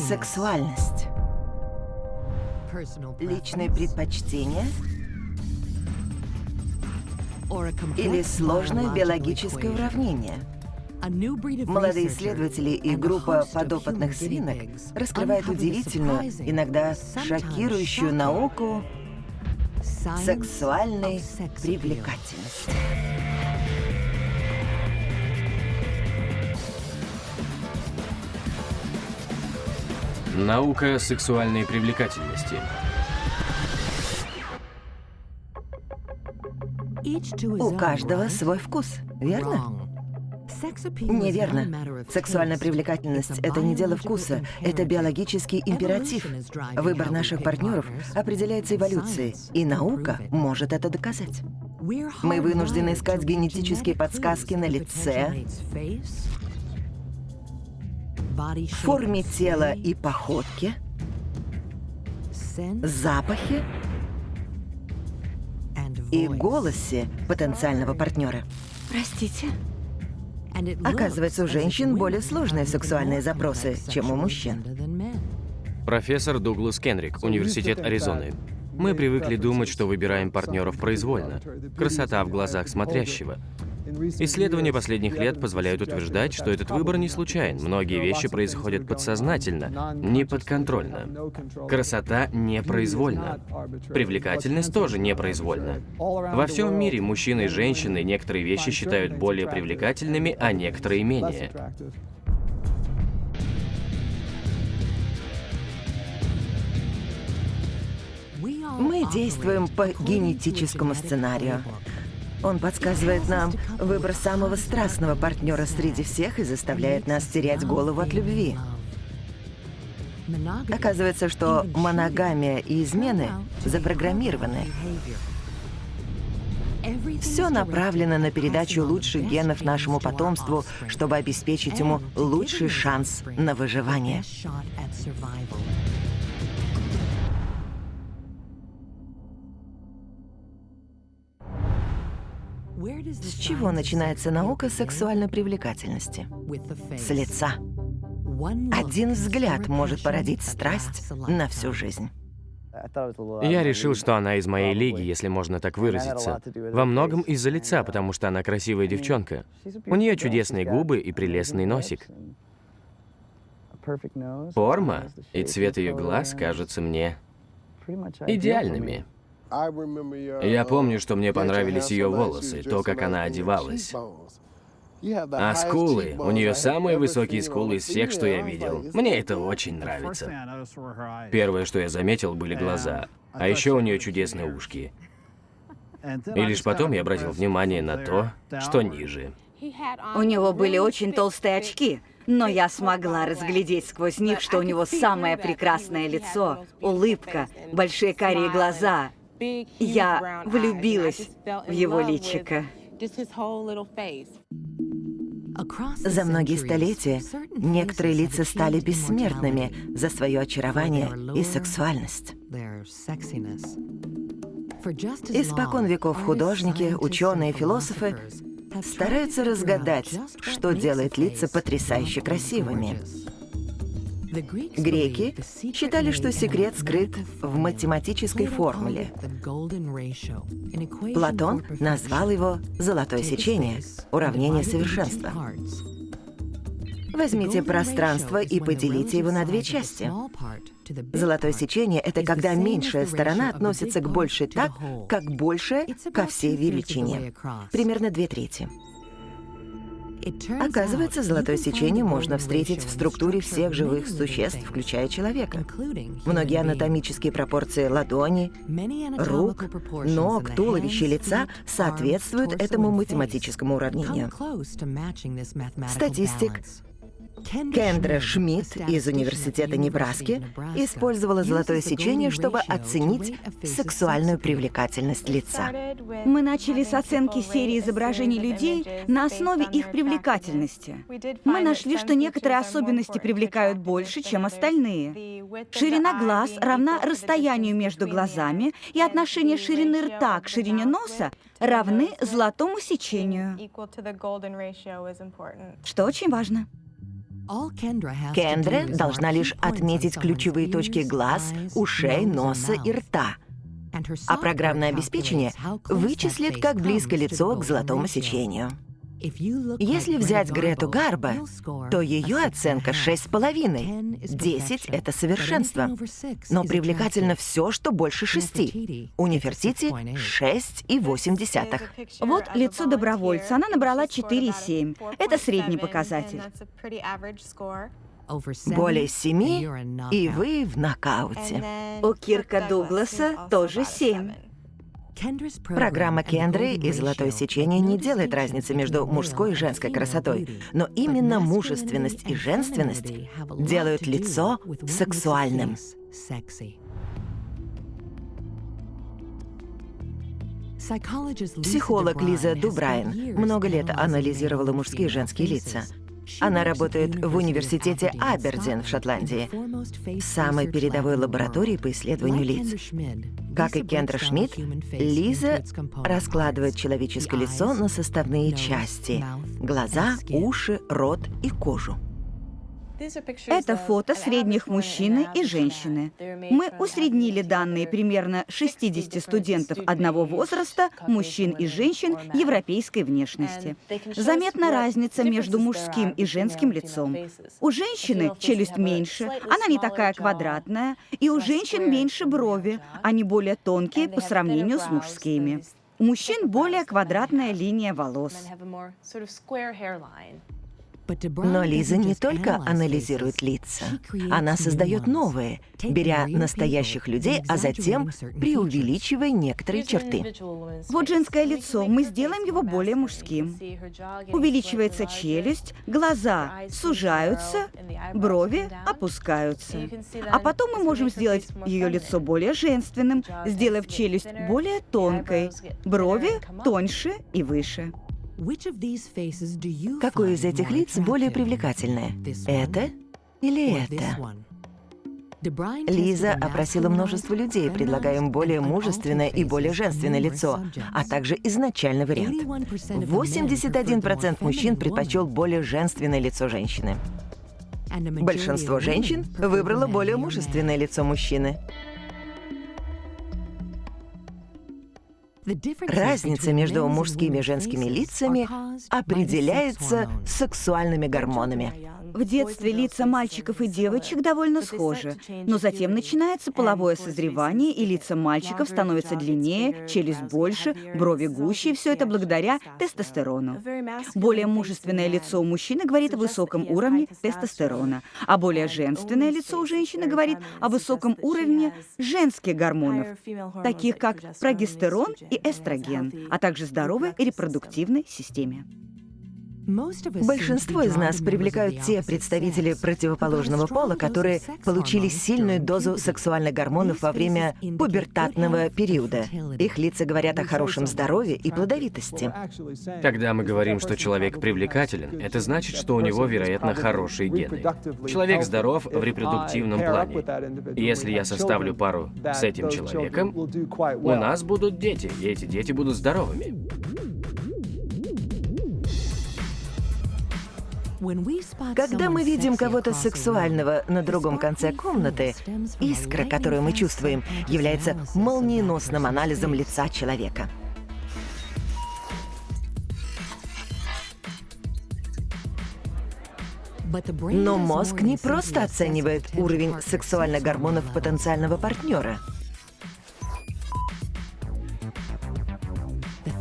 Сексуальность. Личные предпочтения или сложное биологическое уравнение. Молодые исследователи и группа подопытных свинок раскрывают удивительную, иногда шокирующую науку сексуальной привлекательности. Наука сексуальной привлекательности. У каждого свой вкус, верно? Неверно. Сексуальная привлекательность — это не дело вкуса, это биологический императив. Выбор наших партнеров определяется эволюцией, и наука может это доказать. Мы вынуждены искать генетические подсказки на лице, форме тела и походке, запахе и голосе потенциального партнера. Простите. Оказывается, у женщин более сложные сексуальные запросы, чем у мужчин. Профессор Дуглас Кенрик, Университет Аризоны. Мы привыкли думать, что выбираем партнеров произвольно. Красота в глазах смотрящего. Исследования последних лет позволяют утверждать, что этот выбор не случайен. Многие вещи происходят подсознательно, не подконтрольно. Красота непроизвольна. Привлекательность тоже непроизвольна. Во всем мире мужчины и женщины некоторые вещи считают более привлекательными, а некоторые менее. Мы действуем по генетическому сценарию. Он подсказывает нам выбор самого страстного партнера среди всех и заставляет нас терять голову от любви. Оказывается, что моногамия и измены запрограммированы. Все направлено на передачу лучших генов нашему потомству, чтобы обеспечить ему лучший шанс на выживание. С чего начинается наука сексуальной привлекательности? С лица. Один взгляд может породить страсть на всю жизнь. Я решил, что она из моей лиги, если можно так выразиться. Во многом из-за лица, потому что она красивая девчонка. У нее чудесные губы и прелестный носик. Форма и цвет ее глаз кажутся мне идеальными. Я помню, что мне понравились ее волосы, то, как она одевалась. А скулы, у нее самые высокие скулы из всех, что я видел. Мне это очень нравится. Первое, что я заметил, были глаза. А еще у нее чудесные ушки. И лишь потом я обратил внимание на то, что ниже. У него были очень толстые очки, но я смогла разглядеть сквозь них, что у него самое прекрасное лицо, улыбка, большие карие глаза. Я влюбилась в его личико. За многие столетия некоторые лица стали бессмертными за свое очарование и сексуальность. Испокон веков художники, ученые, философы стараются разгадать, что делает лица потрясающе красивыми. Греки считали, что секрет скрыт в математической формуле. Платон назвал его «золотое сечение» — уравнение совершенства. Возьмите пространство и поделите его на две части. Золотое сечение — это когда меньшая сторона относится к большей так, как большая ко всей величине. Примерно 2/3. Оказывается, золотое сечение можно встретить в структуре всех живых существ, включая человека. Многие анатомические пропорции ладони, рук, ног, туловища и лица соответствуют этому математическому уравнению. Статистик Кендра Шмидт из Университета Небраски использовала золотое сечение, чтобы оценить сексуальную привлекательность лица. Мы начали с оценки серии изображений людей на основе их привлекательности. Мы нашли, что некоторые особенности привлекают больше, чем остальные. Ширина глаз равна расстоянию между глазами, и отношение ширины рта к ширине носа равны золотому сечению, что очень важно. Кендра должна лишь отметить ключевые точки глаз, ушей, носа и рта. А программное обеспечение вычислит, как близко лицо к золотому сечению. Если взять Грету Гарбо, то ее оценка 6,5. 10 — это совершенство. Но привлекательно все, что больше 6. У Нефертити 6,8. Вот лицо добровольца. Она набрала 4,7. Это средний показатель. Более 7, и вы в нокауте. У Кирка Дугласа тоже 7. Программа Кендры и «Золотое сечение» не делает разницы между мужской и женской красотой, но именно мужественность и женственность делают лицо сексуальным. Психолог Лиза Дубрайн много лет анализировала мужские и женские лица. Она работает в университете Абердин в Шотландии, в самой передовой лаборатории по исследованию лиц. Как и Кендра Шмидт, Лиза раскладывает человеческое лицо на составные части — глаза, уши, рот и кожу. Это фото средних мужчины и женщины. Мы усреднили данные примерно 60 студентов одного возраста, мужчин и женщин европейской внешности. Заметна разница между мужским и женским лицом. У женщины челюсть меньше, она не такая квадратная, и у женщин меньше брови, они более тонкие по сравнению с мужскими. У мужчин более квадратная линия волос. Но Лиза не только анализирует лица. Она создает новые, беря настоящих людей, а затем преувеличивая некоторые черты. Вот женское лицо, мы сделаем его более мужским. Увеличивается челюсть, глаза сужаются, брови опускаются. А потом мы можем сделать ее лицо более женственным, сделав челюсть более тонкой, брови тоньше и выше. Какое из этих лиц более привлекательное? Это или это? Лиза опросила множество людей, предлагая им более мужественное и более женственное лицо, а также изначальный вариант. 81% мужчин предпочел более женственное лицо женщины. Большинство женщин выбрало более мужественное лицо мужчины. Разница между мужскими и женскими лицами определяется сексуальными гормонами. В детстве лица мальчиков и девочек довольно схожи, но затем начинается половое созревание, и лица мальчиков становятся длиннее, челюсть больше, брови гуще, и все это благодаря тестостерону. Более мужественное лицо у мужчины говорит о высоком уровне тестостерона, а более женственное лицо у женщины говорит о высоком уровне женских гормонов, таких как прогестерон и эстроген, а также здоровой репродуктивной системе. Большинство из нас привлекают те представители противоположного пола, которые получили сильную дозу сексуальных гормонов во время пубертатного периода. Их лица говорят о хорошем здоровье и плодовитости. Когда мы говорим, что человек привлекателен, это значит, что у него, вероятно, хорошие гены. Человек здоров в репродуктивном плане. И если я составлю пару с этим человеком, у нас будут дети, и эти дети будут здоровыми. Когда мы видим кого-то сексуального на другом конце комнаты, искра, которую мы чувствуем, является молниеносным анализом лица человека. Но мозг не просто оценивает уровень сексуальных гормонов потенциального партнера.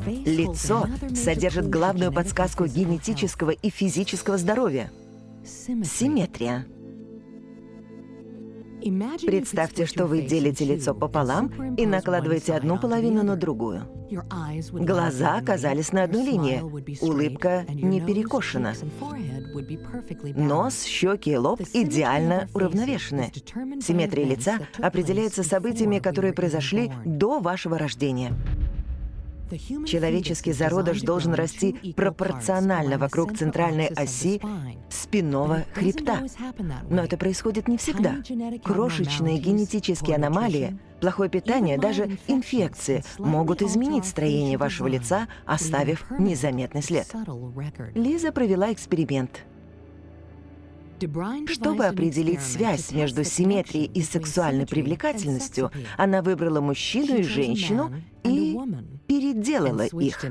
Лицо содержит главную подсказку генетического и физического здоровья — симметрия. Представьте, что вы делите лицо пополам и накладываете одну половину на другую. Глаза оказались на одной линии, улыбка не перекошена. Нос, щеки и лоб идеально уравновешены. Симметрия лица определяется событиями, которые произошли до вашего рождения. Человеческий зародыш должен расти пропорционально вокруг центральной оси спинного хребта. Но это происходит не всегда. Крошечные генетические аномалии, плохое питание, даже инфекции могут изменить строение вашего лица, оставив незаметный след. Лиза провела эксперимент. Чтобы определить связь между симметрией и сексуальной привлекательностью, она выбрала мужчину и женщину и переделала их.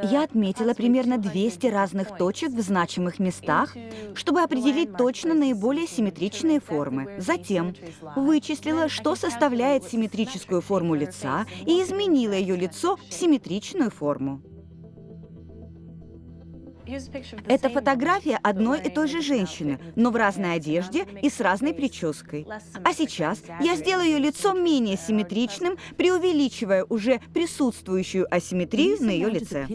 Я отметила примерно 200 разных точек в значимых местах, чтобы определить точно наиболее симметричные формы. Затем вычислила, что составляет симметрическую форму лица, и изменила ее лицо в симметричную форму. Это фотография одной и той же женщины, но в разной одежде и с разной прической. А сейчас я сделаю ее лицо менее симметричным, преувеличивая уже присутствующую асимметрию на ее лице.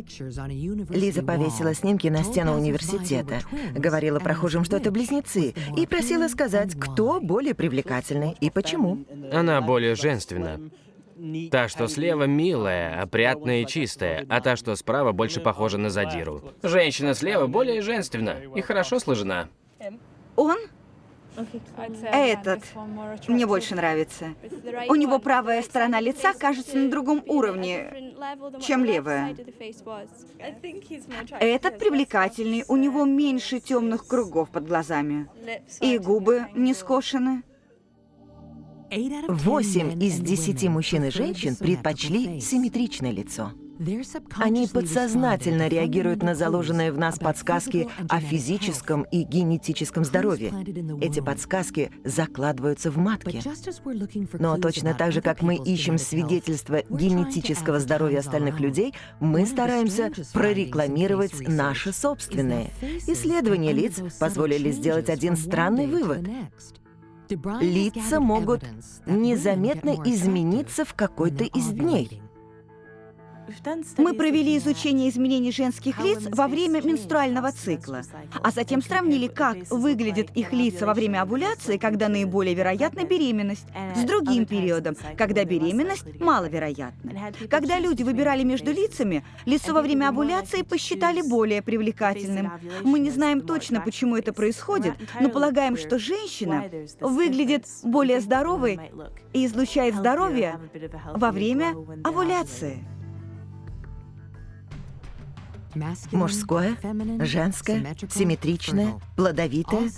Лиза повесила снимки на стену университета, говорила прохожим, что это близнецы, и просила сказать, кто более привлекательный и почему. Она более женственна. Та, что слева, милая, опрятная и чистая, а та, что справа, больше похожа на задиру. Женщина слева более женственна и хорошо сложена. Он? Этот мне больше нравится. У него правая сторона лица кажется на другом уровне, чем левая. Этот привлекательный, у него меньше темных кругов под глазами. И губы не скошены. 8 из 10 мужчин и женщин предпочли симметричное лицо. Они подсознательно реагируют на заложенные в нас подсказки о физическом и генетическом здоровье. Эти подсказки закладываются в матке. Но точно так же, как мы ищем свидетельства генетического здоровья остальных людей, мы стараемся прорекламировать наше собственное. Исследования лиц позволили сделать один странный вывод. Лица могут незаметно измениться в какой-то из дней. Мы провели изучение изменений женских лиц во время менструального цикла, а затем сравнили, как выглядят их лица во время овуляции, когда наиболее вероятна беременность, с другим периодом, когда беременность маловероятна. Когда люди выбирали между лицами, лицо во время овуляции посчитали более привлекательным. Мы не знаем точно, почему это происходит, но полагаем, что женщина выглядит более здоровой и излучает здоровье во время овуляции. Мужское, женское, симметричное, плодовитое,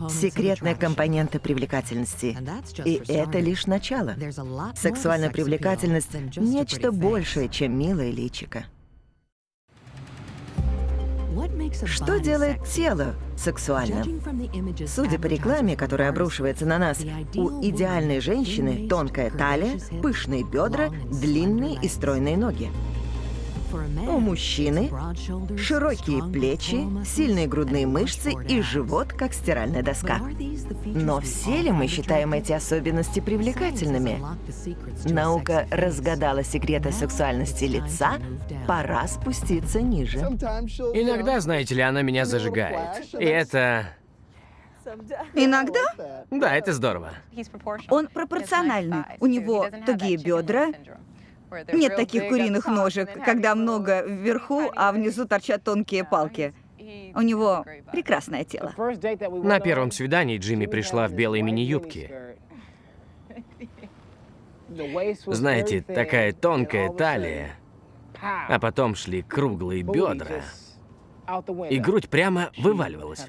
секретные компоненты привлекательности. И это лишь начало. Сексуальная привлекательность — нечто большее, чем милое личико. Что делает тело сексуальным? Судя по рекламе, которая обрушивается на нас, у идеальной женщины тонкая талия, пышные бедра, длинные и стройные ноги. У мужчины широкие плечи, сильные грудные мышцы и живот, как стиральная доска. Но все ли мы считаем эти особенности привлекательными? Наука разгадала секреты сексуальности лица, пора спуститься ниже. Иногда, знаете ли, она меня зажигает. И это... Иногда Да, это здорово. он пропорциональный. У него тугие бедра. Нет таких куриных ножек, когда много вверху, а внизу торчат тонкие палки. У него прекрасное тело. На первом свидании Джимми пришла в белой мини-юбке. Знаете, такая тонкая талия, а потом шли круглые бедра, и грудь прямо вываливалась.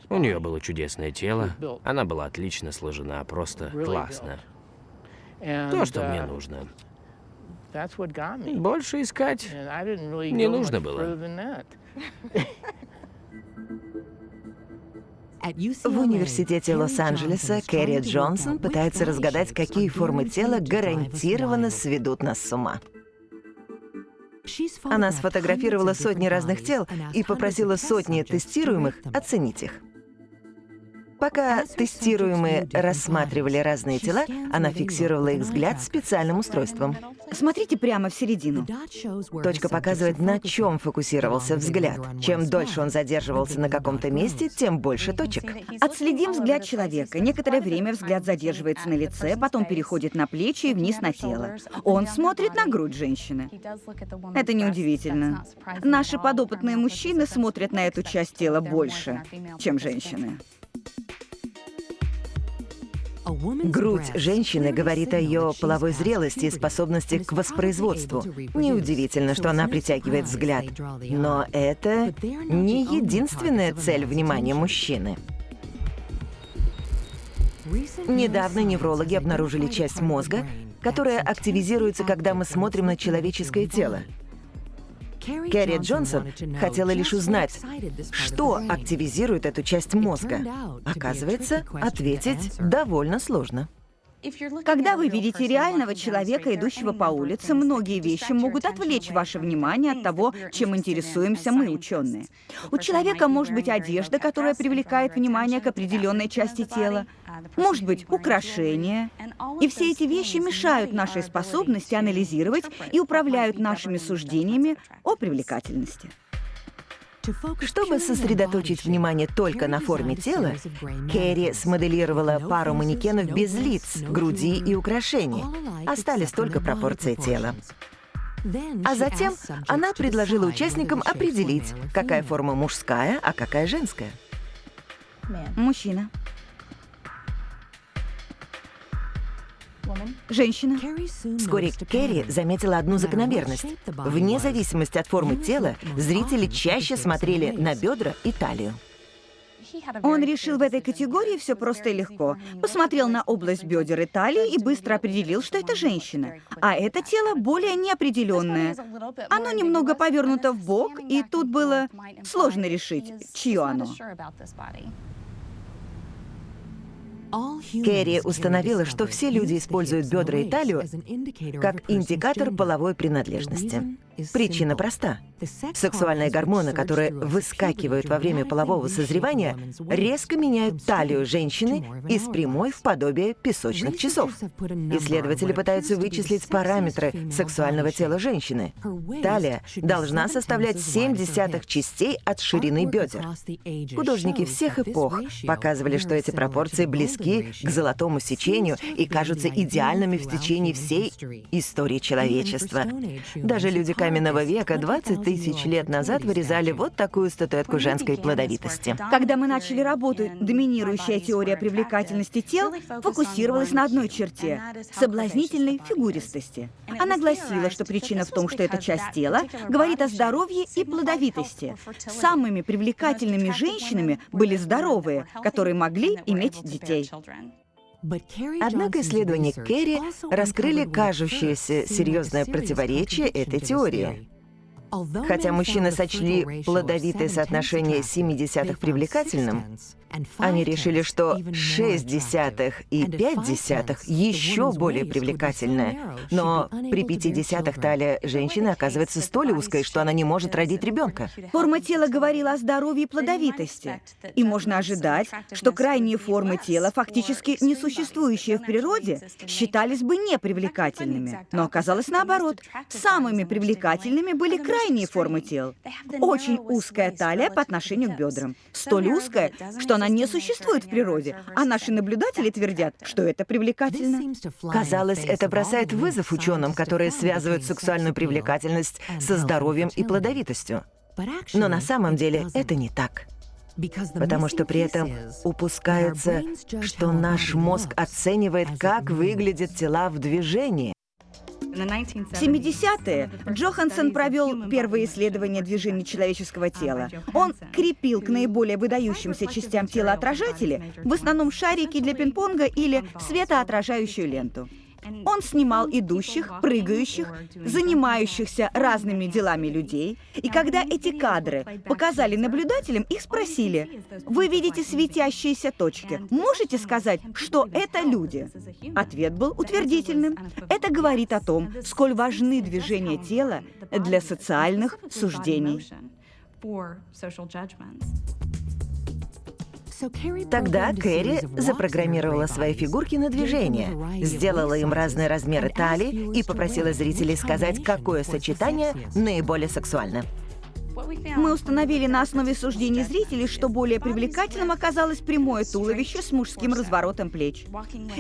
У нее было чудесное тело, она была отлично сложена, просто классно. То, что мне нужно. Больше искать не нужно было. В университете Лос-Анджелеса Кэрри Джонсон пытается разгадать, какие формы тела гарантированно сведут нас с ума. Она сфотографировала сотни разных тел и попросила сотни тестируемых оценить их. Пока тестируемые рассматривали разные тела, она фиксировала их взгляд специальным устройством. Смотрите прямо в середину. Точка показывает, на чем фокусировался взгляд. Чем дольше он задерживался на каком-то месте, тем больше точек. Отследим взгляд человека. Некоторое время взгляд задерживается на лице, потом переходит на плечи и вниз на тело. Он смотрит на грудь женщины. Это неудивительно. Наши подопытные мужчины смотрят на эту часть тела больше, чем женщины. Грудь женщины говорит о ее половой зрелости и способности к воспроизводству. Неудивительно, что она притягивает взгляд. Но это не единственная цель внимания мужчины. Недавно неврологи обнаружили часть мозга, которая активизируется, когда мы смотрим на человеческое тело. Керри Джонсон хотела лишь узнать, что активизирует эту часть мозга. Оказывается, ответить довольно сложно. Когда вы видите реального человека, идущего по улице, многие вещи могут отвлечь ваше внимание от того, чем интересуемся мы, ученые. У человека может быть одежда, которая привлекает внимание к определенной части тела, может быть украшения. И все эти вещи мешают нашей способности анализировать и управляют нашими суждениями о привлекательности. Чтобы сосредоточить внимание только на форме тела, Керри смоделировала пару манекенов без лиц, груди и украшений. Остались только пропорции тела. А затем она предложила участникам определить, какая форма мужская, а какая женская. Мужчина. Женщина. Вскоре Керри заметила одну закономерность. Вне зависимости от формы тела, зрители чаще смотрели на бедра и талию. Он решил в этой категории все просто и легко. Посмотрел на область бедер и талии и быстро определил, что это женщина. А это тело более неопределенное. Оно немного повернуто в бок, и тут было сложно решить, чье оно. Керри установила, что все люди используют бедра и талию как индикатор половой принадлежности. Причина проста. Сексуальные гормоны, которые выскакивают во время полового созревания, резко меняют талию женщины из прямой в подобие песочных часов. Исследователи пытаются вычислить параметры сексуального тела женщины. Талия должна составлять 0,7 частей от ширины бедер. Художники всех эпох показывали, что эти пропорции близки к золотому сечению и кажутся идеальными в течение всей истории человечества. Даже люди каменного века 20 тысяч лет назад вырезали вот такую статуэтку женской плодовитости. Когда мы начали работу, доминирующая теория привлекательности тел фокусировалась на одной черте — соблазнительной фигуристости. Она гласила, что причина в том, что эта часть тела говорит о здоровье и плодовитости. Самыми привлекательными женщинами были здоровые, которые могли иметь детей. Однако исследования Керри раскрыли кажущееся серьезное противоречие этой теории. Хотя мужчины сочли плодовитое соотношение 0,7 привлекательным, они решили, что 0,6 и 0,5 еще более привлекательное. Но при 0,5 талия женщины оказывается столь узкой, что она не может родить ребенка. Форма тела говорила о здоровье и плодовитости. И можно ожидать, что крайние формы тела, фактически несуществующие в природе, считались бы непривлекательными. Но оказалось наоборот. Самыми привлекательными были крайние формы тел. Очень узкая талия по отношению к бедрам. Столь узкая, что она не существует в природе, а наши наблюдатели твердят, что это привлекательно. Казалось, это бросает вызов ученым, которые связывают сексуальную привлекательность со здоровьем и плодовитостью. Но на самом деле это не так. Потому что при этом упускается, что наш мозг оценивает, как выглядят тела в движении. В 70-е Джохансон провел первые исследования движений человеческого тела. Он крепил к наиболее выдающимся частям тела отражатели, в основном шарики для пинг-понга или светоотражающую ленту. Он снимал идущих, прыгающих, занимающихся разными делами людей. И когда эти кадры показали наблюдателям, их спросили: «Вы видите светящиеся точки. Можете сказать, что это люди?» Ответ был утвердительным. Это говорит о том, сколь важны движения тела для социальных суждений. Тогда Кэрри запрограммировала свои фигурки на движение, сделала им разные размеры талии и попросила зрителей сказать, какое сочетание наиболее сексуально. Мы установили на основе суждений зрителей, что более привлекательным оказалось прямое туловище с мужским разворотом плеч.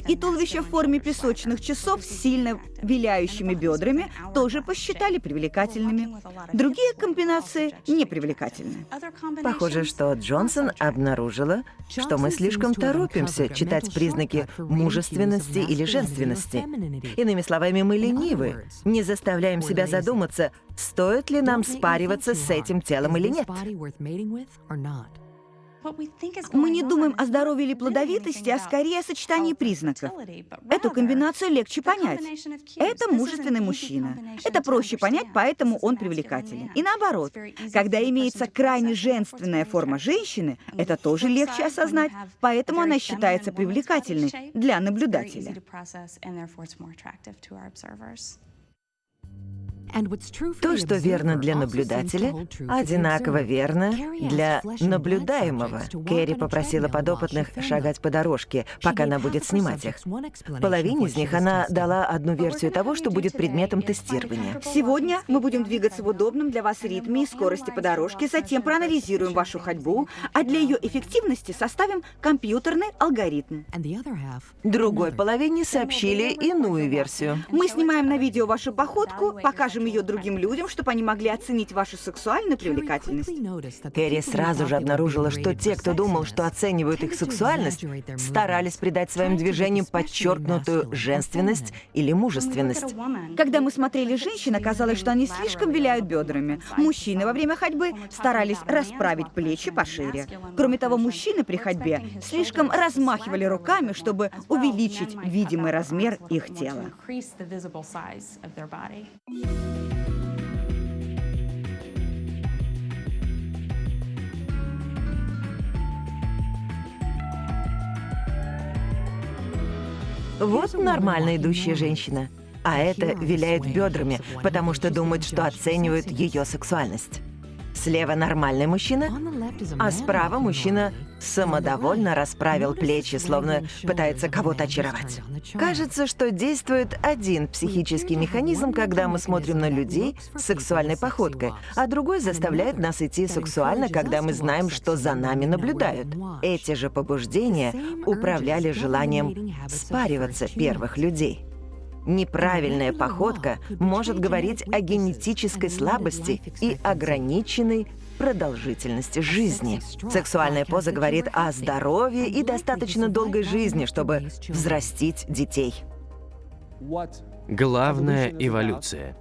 И туловище в форме песочных часов с сильно виляющими бедрами тоже посчитали привлекательными. Другие комбинации непривлекательны. Похоже, что Джонсон обнаружила, что мы слишком торопимся читать признаки мужественности или женственности. Иными словами, мы ленивы, не заставляем себя задуматься, стоит ли нам спариваться с этим телом или нет. Мы не думаем о здоровье или плодовитости, а скорее о сочетании признаков. Эту комбинацию легче понять. Это мужественный мужчина. Это проще понять, поэтому он привлекателен. И наоборот, когда имеется крайне женственная форма женщины, это тоже легче осознать, поэтому она считается привлекательной для наблюдателя. То, что верно для наблюдателя, одинаково верно для наблюдаемого. Кэрри попросила подопытных шагать по дорожке, пока она будет снимать их. Половине из них она дала одну версию того, что будет предметом тестирования. Сегодня мы будем двигаться в удобном для вас ритме и скорости по дорожке, затем проанализируем вашу ходьбу, а для ее эффективности составим компьютерный алгоритм. Другой половине сообщили иную версию. Мы снимаем на видео вашу походку, покажем ее другим людям, чтобы они могли оценить вашу сексуальную привлекательность. Кэрри сразу же обнаружила, что те, кто думал, что оценивают их сексуальность, старались придать своим движениям подчеркнутую женственность или мужественность. Когда мы смотрели женщин, оказалось, что они слишком виляют бедрами. Мужчины во время ходьбы старались расправить плечи пошире. Кроме того, мужчины при ходьбе слишком размахивали руками, чтобы увеличить видимый размер их тела. Вот нормально идущая женщина. А это виляет бедрами, потому что думает, что оценивают ее сексуальность. Слева нормальный мужчина, а справа мужчина самодовольно расправил плечи, словно пытается кого-то очаровать. Кажется, что действует один психический механизм, когда мы смотрим на людей с сексуальной походкой, а другой заставляет нас идти сексуально, когда мы знаем, что за нами наблюдают. Эти же побуждения управляли желанием спариваться первых людей. Неправильная походка может говорить о генетической слабости и ограниченной продолжительности жизни. Сексуальная поза говорит о здоровье и достаточно долгой жизни, чтобы взрастить детей. Главная эволюция.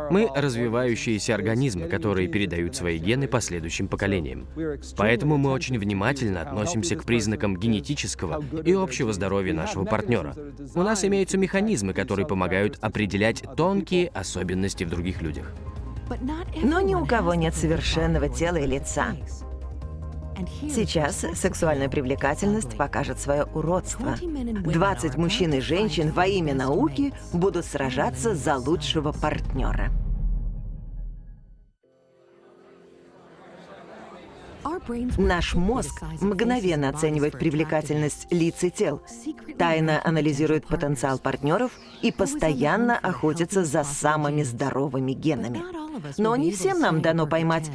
Мы развивающиеся организмы, которые передают свои гены последующим поколениям. Поэтому мы очень внимательно относимся к признакам генетического и общего здоровья нашего партнера. У нас имеются механизмы, которые помогают определять тонкие особенности в других людях. Но ни у кого нет совершенного тела и лица. Сейчас сексуальная привлекательность покажет свое уродство. 20 мужчин и женщин во имя науки будут сражаться за лучшего партнера. Наш мозг мгновенно оценивает привлекательность лиц и тел, тайно анализирует потенциал партнеров и постоянно охотится за самыми здоровыми генами. Но не всем нам дано поймать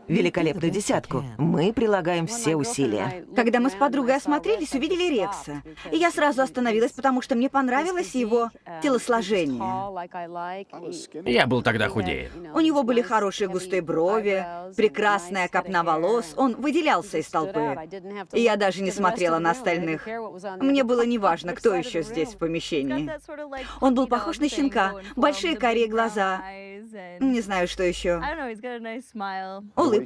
великолепную десятку. Мы прилагаем все усилия. Когда мы с подругой осмотрелись, увидели Рекса. И я сразу остановилась, потому что мне понравилось его телосложение. Я был тогда худее. У него были хорошие густые брови, прекрасная копна волос, он выделялся из толпы. И я даже не смотрела на остальных. Мне было неважно, кто еще здесь в помещении. Он был похож на щенка, большие карие глаза. Не знаю, что еще. Улыбка.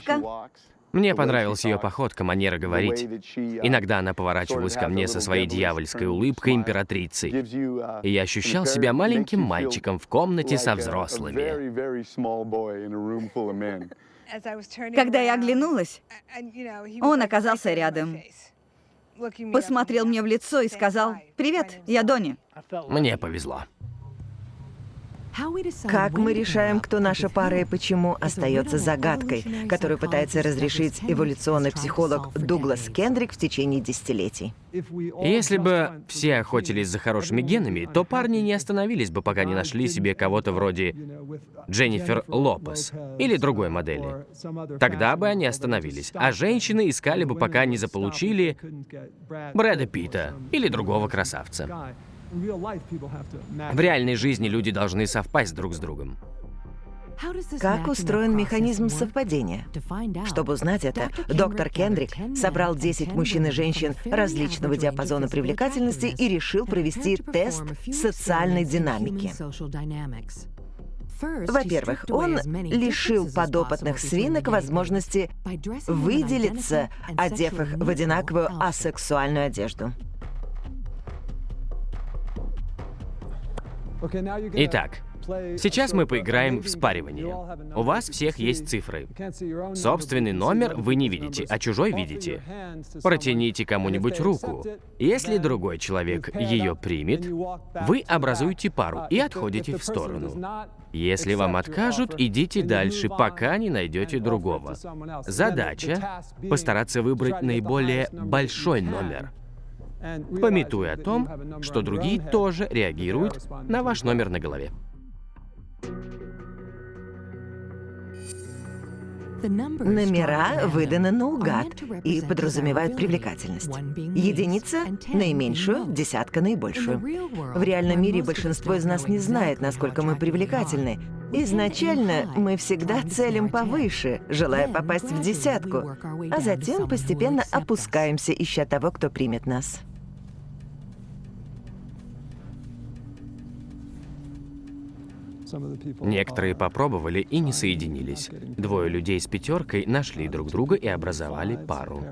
Мне понравилась ее походка, манера говорить. Иногда она поворачивалась ко мне со своей дьявольской улыбкой императрицы. И я ощущал себя маленьким мальчиком в комнате со взрослыми. Когда я оглянулась, он оказался рядом. Посмотрел мне в лицо и сказал: «Привет, я Донни». Мне повезло. Как мы решаем, кто наша пара и почему, остается загадкой, которую пытается разрешить эволюционный психолог Дуглас Кендрик в течение десятилетий. Если бы все охотились за хорошими генами, то парни не остановились бы, пока не нашли себе кого-то вроде Дженнифер Лопес или другой модели. Тогда бы они остановились, а женщины искали бы, пока не заполучили Брэда Питта или другого красавца. В реальной жизни люди должны совпасть друг с другом. Как устроен механизм совпадения? Чтобы узнать это, доктор Кендрик собрал 10 мужчин и женщин различного диапазона привлекательности и решил провести тест социальной динамики. Во-первых, он лишил подопытных свинок возможности выделиться, одев их в одинаковую асексуальную одежду. Итак, сейчас мы поиграем в спаривание. У вас всех есть цифры. Собственный номер вы не видите, а чужой видите. Протяните кому-нибудь руку. Если другой человек ее примет, вы образуете пару и отходите в сторону. Если вам откажут, идите дальше, пока не найдете другого. Задача — постараться выбрать наиболее большой номер, памятуя о том, что другие тоже реагируют на ваш номер на голове. Номера выданы наугад и подразумевают привлекательность. Единица — наименьшую, десятка — наибольшую. В реальном мире большинство из нас не знает, насколько мы привлекательны. Изначально мы всегда целим повыше, желая попасть в десятку, а затем постепенно опускаемся, ища того, кто примет нас. Некоторые попробовали и не соединились. Двое людей с пятеркой нашли друг друга и образовали пару.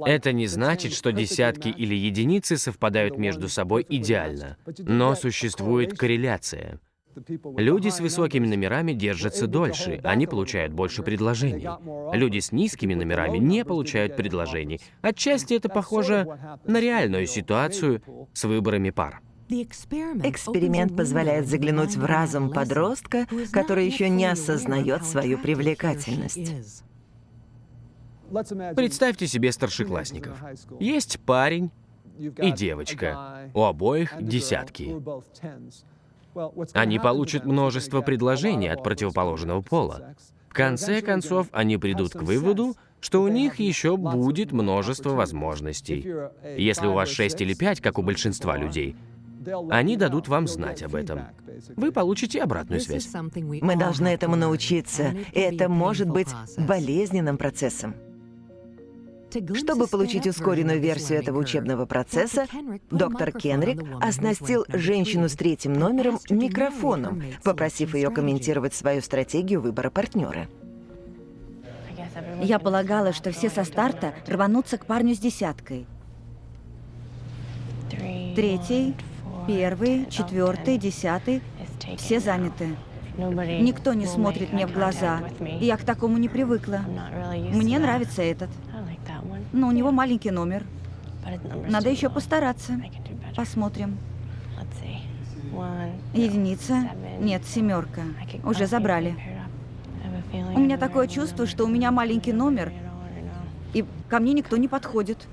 Это не значит, что десятки или единицы совпадают между собой идеально, но существует корреляция. Люди с высокими номерами держатся дольше, они получают больше предложений. Люди с низкими номерами не получают предложений. Отчасти это похоже на реальную ситуацию с выборами пар. Эксперимент позволяет заглянуть в разум подростка, который еще не осознает свою привлекательность. Представьте себе старшеклассников. Есть парень и девочка. У обоих десятки. Они получат множество предложений от противоположного пола. В конце концов, они придут к выводу, что у них еще будет множество возможностей. Если у вас 6 или 5, как у большинства людей, они дадут вам знать об этом. Вы получите обратную связь. Мы должны этому научиться, и это может быть болезненным процессом. Чтобы получить ускоренную версию этого учебного процесса, доктор Кендрик оснастил женщину с третьим номером микрофоном, попросив ее комментировать свою стратегию выбора партнера. Я полагала, что все со старта рванутся к парню с десяткой. Третий, первый, четвертый, десятый — все заняты. Никто не смотрит мне в глаза, и я к такому не привыкла. Мне нравится этот. Но у него маленький номер. Надо еще постараться. Посмотрим. Единица. Нет, семерка. Уже забрали. У меня такое чувство, что у меня маленький номер, и ко мне никто не подходит.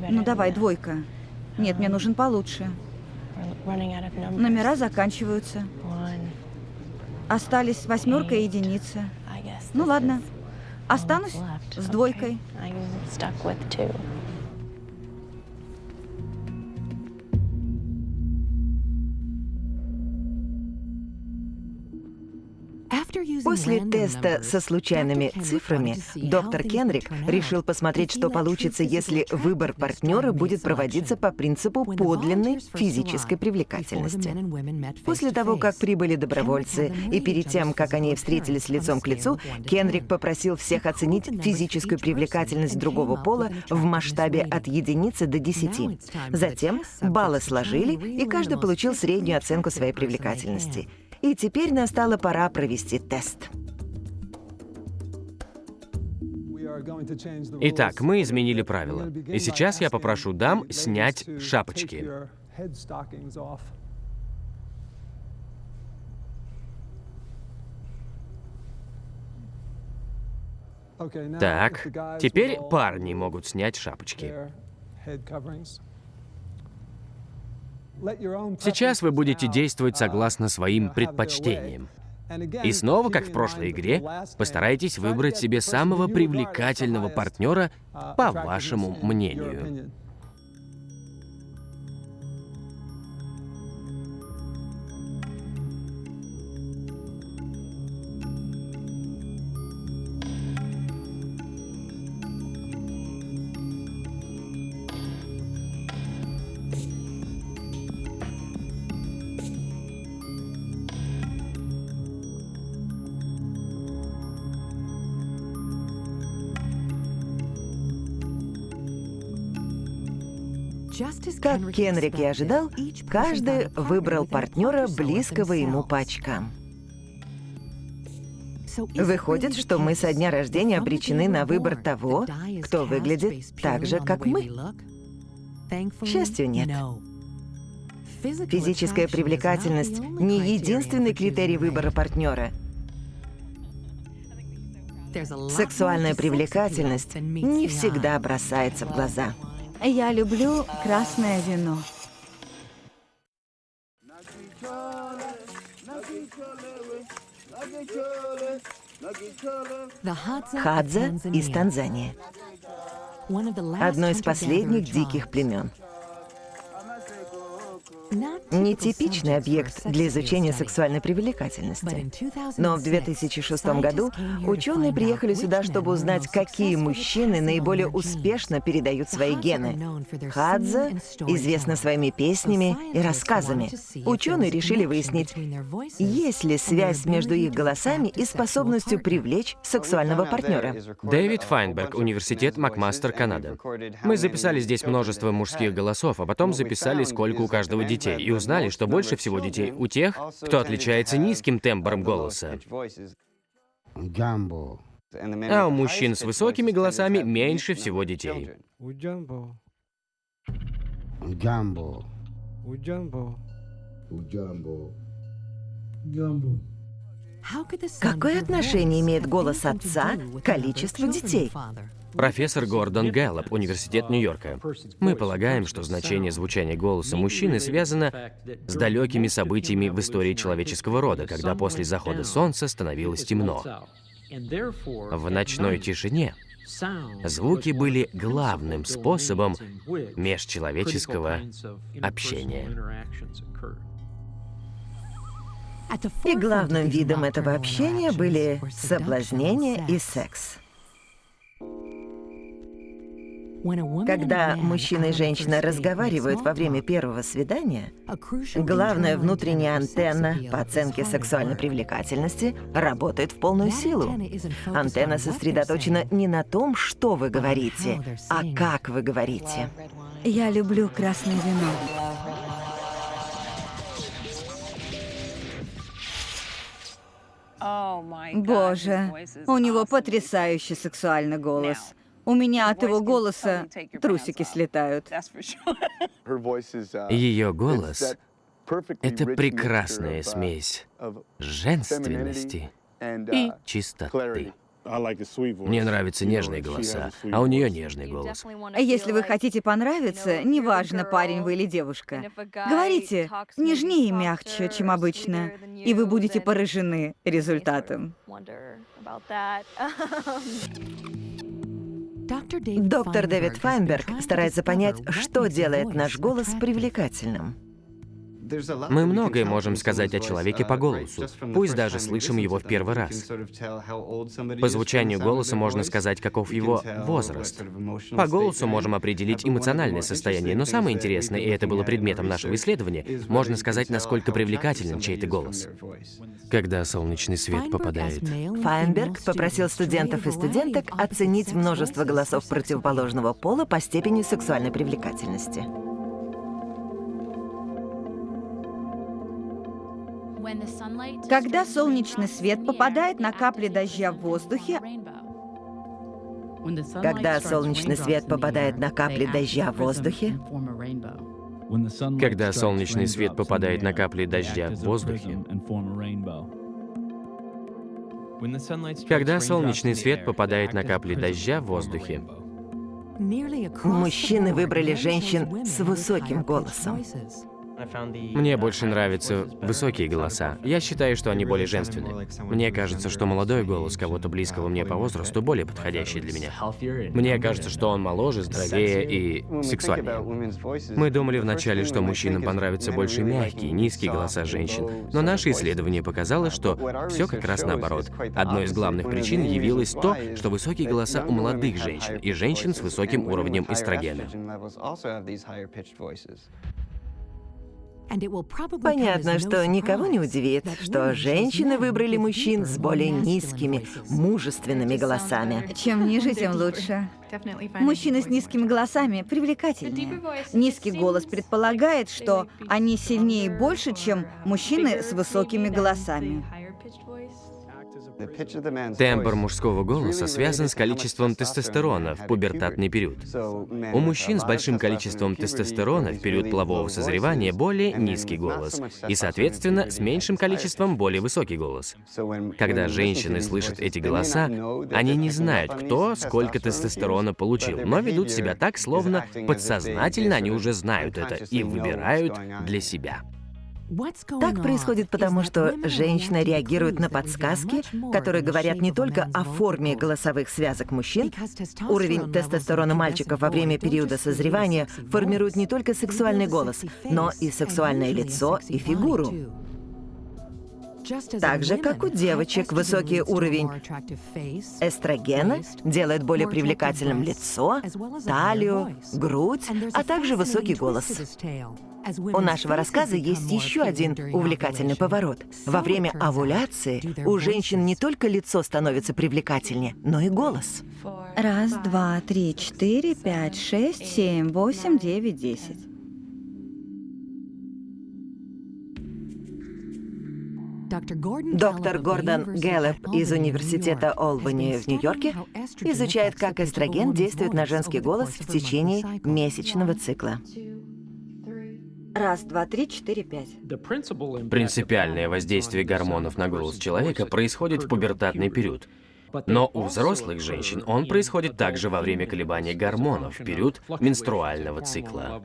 Ну давай, двойка. Нет, мне нужен получше. Номера заканчиваются. Остались восьмерка и единица. Ну ладно. Останусь с двойкой. После теста со случайными цифрами доктор Кенрик решил посмотреть, что получится, если выбор партнера будет проводиться по принципу подлинной физической привлекательности. После того, как прибыли добровольцы, и перед тем, как они встретились лицом к лицу, Кенрик попросил всех оценить физическую привлекательность другого пола в масштабе от единицы до 10. Затем баллы сложили, и каждый получил среднюю оценку своей привлекательности. И теперь настала пора провести тест. Итак, мы изменили правила. И сейчас я попрошу дам снять шапочки. Так, теперь парни могут снять шапочки. Сейчас вы будете действовать согласно своим предпочтениям. И снова, как в прошлой игре, постарайтесь выбрать себе самого привлекательного партнера, по вашему мнению. Как Кенрик и ожидал, каждый выбрал партнера, близкого ему по очкам. Выходит, что мы со дня рождения обречены на выбор того, кто выглядит так же, как мы. К счастью, нет. Физическая привлекательность не единственный критерий выбора партнера. Сексуальная привлекательность не всегда бросается в глаза. Я люблю красное вино. Хадза из Танзании. Одно из последних диких племен. Нетипичный объект для изучения сексуальной привлекательности. Но в 2006 году ученые приехали сюда, чтобы узнать, какие мужчины наиболее успешно передают свои гены. Хадза известна своими песнями и рассказами. Ученые решили выяснить, есть ли связь между их голосами и способностью привлечь сексуального партнера. Дэвид Файнберг, Университет Макмастер, Канада. Мы записали здесь множество мужских голосов, а потом записали, сколько у каждого детей, и узнали, что больше всего детей у тех, кто отличается низким тембром голоса. А у мужчин с высокими голосами меньше всего детей. Какое отношение имеет голос отца к количеству детей? Профессор Гордон Гэллоп, Университет Нью-Йорка. Мы полагаем, что значение звучания голоса мужчины связано с далекими событиями в истории человеческого рода, когда после захода солнца становилось темно. В ночной тишине звуки были главным способом межчеловеческого общения. И главным видом этого общения были соблазнение и секс. Когда мужчина и женщина разговаривают во время первого свидания, главная внутренняя антенна по оценке сексуальной привлекательности работает в полную силу. Антенна сосредоточена не на том, что вы говорите, а как вы говорите. Я люблю красное вино. Боже, у него потрясающий сексуальный голос. У меня от его голоса трусики слетают. Ее голос — это прекрасная смесь женственности и чистоты. Мне нравятся нежные голоса, а у нее нежный голос. Если вы хотите понравиться, неважно, парень вы или девушка, говорите нежнее и мягче, чем обычно, и вы будете поражены результатом. Доктор Дэвид Файнберг старается понять, что делает наш голос привлекательным. Мы многое можем сказать о человеке по голосу, пусть даже слышим его в первый раз. По звучанию голоса можно сказать, каков его возраст. По голосу можем определить эмоциональное состояние, но самое интересное, и это было предметом нашего исследования, можно сказать, насколько привлекателен чей-то голос. Когда солнечный свет попадает... Файнберг попросил студентов и студенток оценить множество голосов противоположного пола по степени сексуальной привлекательности. Когда солнечный свет попадает на капли дождя в воздухе, Когда солнечный свет попадает на капли дождя в воздухе, Когда солнечный свет попадает на капли дождя в воздухе, когда солнечный свет попадает на капли дождя в воздухе, мужчины выбрали женщин с высоким голосом. мне больше нравятся высокие голоса. Я считаю, что они более женственны. Мне кажется, что молодой голос кого-то близкого мне по возрасту более подходящий для меня. Мне кажется, что он моложе, здоровее и сексуальнее. Мы думали вначале, что мужчинам понравятся больше мягкие, низкие голоса женщин, но наше исследование показало, что все как раз наоборот. Одной из главных причин явилось то, что высокие голоса у молодых женщин и женщин с высоким уровнем эстрогена. Понятно, что никого не удивит, что женщины выбрали мужчин с более низкими, мужественными голосами. чем ниже, тем лучше. Мужчины с низкими голосами привлекательнее. Низкий голос предполагает, что они сильнее и больше, чем мужчины с высокими голосами. Тембр мужского голоса связан с количеством тестостерона в пубертатный период. У мужчин с большим количеством тестостерона в период полового созревания более низкий голос, и, соответственно, с меньшим количеством более высокий голос. Когда женщины слышат эти голоса, они не знают, кто сколько тестостерона получил, но ведут себя так, словно подсознательно они уже знают это и выбирают для себя. Так происходит потому, что женщины реагируют на подсказки, которые говорят не только о форме голосовых связок мужчин. Уровень тестостерона мальчиков во время периода созревания формирует не только сексуальный голос, но и сексуальное лицо и фигуру. Так же, как у девочек, высокий уровень эстрогена делает более привлекательным лицо, талию, грудь, а также высокий голос. У нашего рассказа есть еще один увлекательный поворот. Во время овуляции у женщин не только лицо становится привлекательнее, но и голос. 1, 2, 3, 4, 5, 6, 7, 8, 9, 10. Доктор Гордон Гэллоп из университета Олбани в Нью-Йорке изучает, как эстроген действует на женский голос в течение месячного цикла. 1, 2, 3, 4, 5. Принципиальное воздействие гормонов на голос человека происходит в пубертатный период. Но у взрослых женщин он происходит также во время колебаний гормонов в период менструального цикла.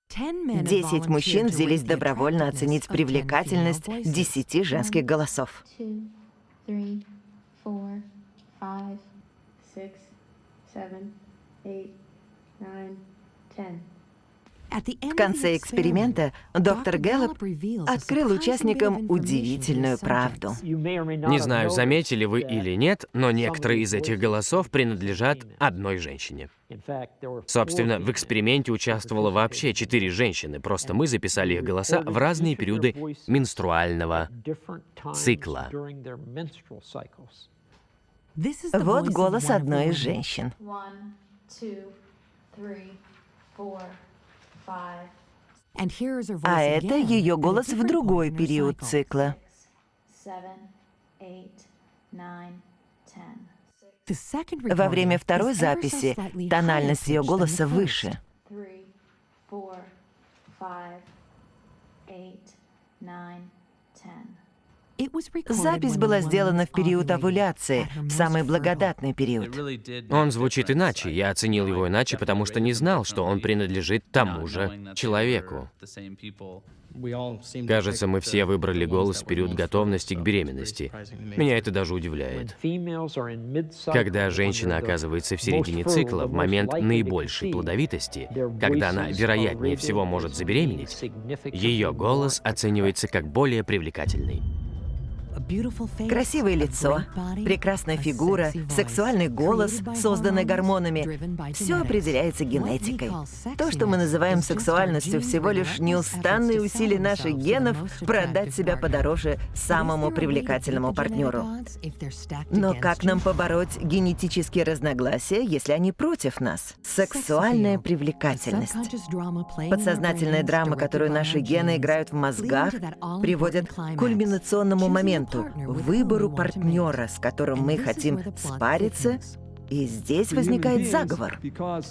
10 мужчин взялись добровольно оценить привлекательность 10 женских голосов. 2, 3, 4, 5, 6, 7, 8, 9, 10. В конце эксперимента доктор Гэллоп открыл участникам удивительную правду. Не знаю, заметили вы или нет, но некоторые из этих голосов принадлежат одной женщине. Собственно, в эксперименте участвовало вообще 4 женщины, просто мы записали их голоса в разные периоды менструального цикла. Вот голос одной из женщин. 1, 2, 3, 4, 5, А это ее голос в другой период цикла. 7, 8, 9, 10. Во время второй записи тональность ее голоса выше. 3, 4, 5, 8, 9, 10. Запись была сделана в период овуляции, в самый благодатный период. Он звучит иначе. Я оценил его иначе, потому что не знал, что он принадлежит тому же человеку. Кажется, мы все выбрали голос в период готовности к беременности. Меня это даже удивляет. Когда женщина оказывается в середине цикла, в момент наибольшей плодовитости, когда она, вероятнее всего, может забеременеть, ее голос оценивается как более привлекательный. Красивое лицо, прекрасная фигура, сексуальный голос, созданный гормонами — все определяется генетикой. То, что мы называем сексуальностью, всего лишь неустанные усилия наших генов продать себя подороже самому привлекательному партнеру. Но как нам побороть генетические разногласия, если они против нас? Сексуальная привлекательность. Подсознательная драма, которую наши гены играют в мозгах, приводит к кульминационному моменту — выбору партнера, с которым мы хотим спариться, и здесь возникает заговор.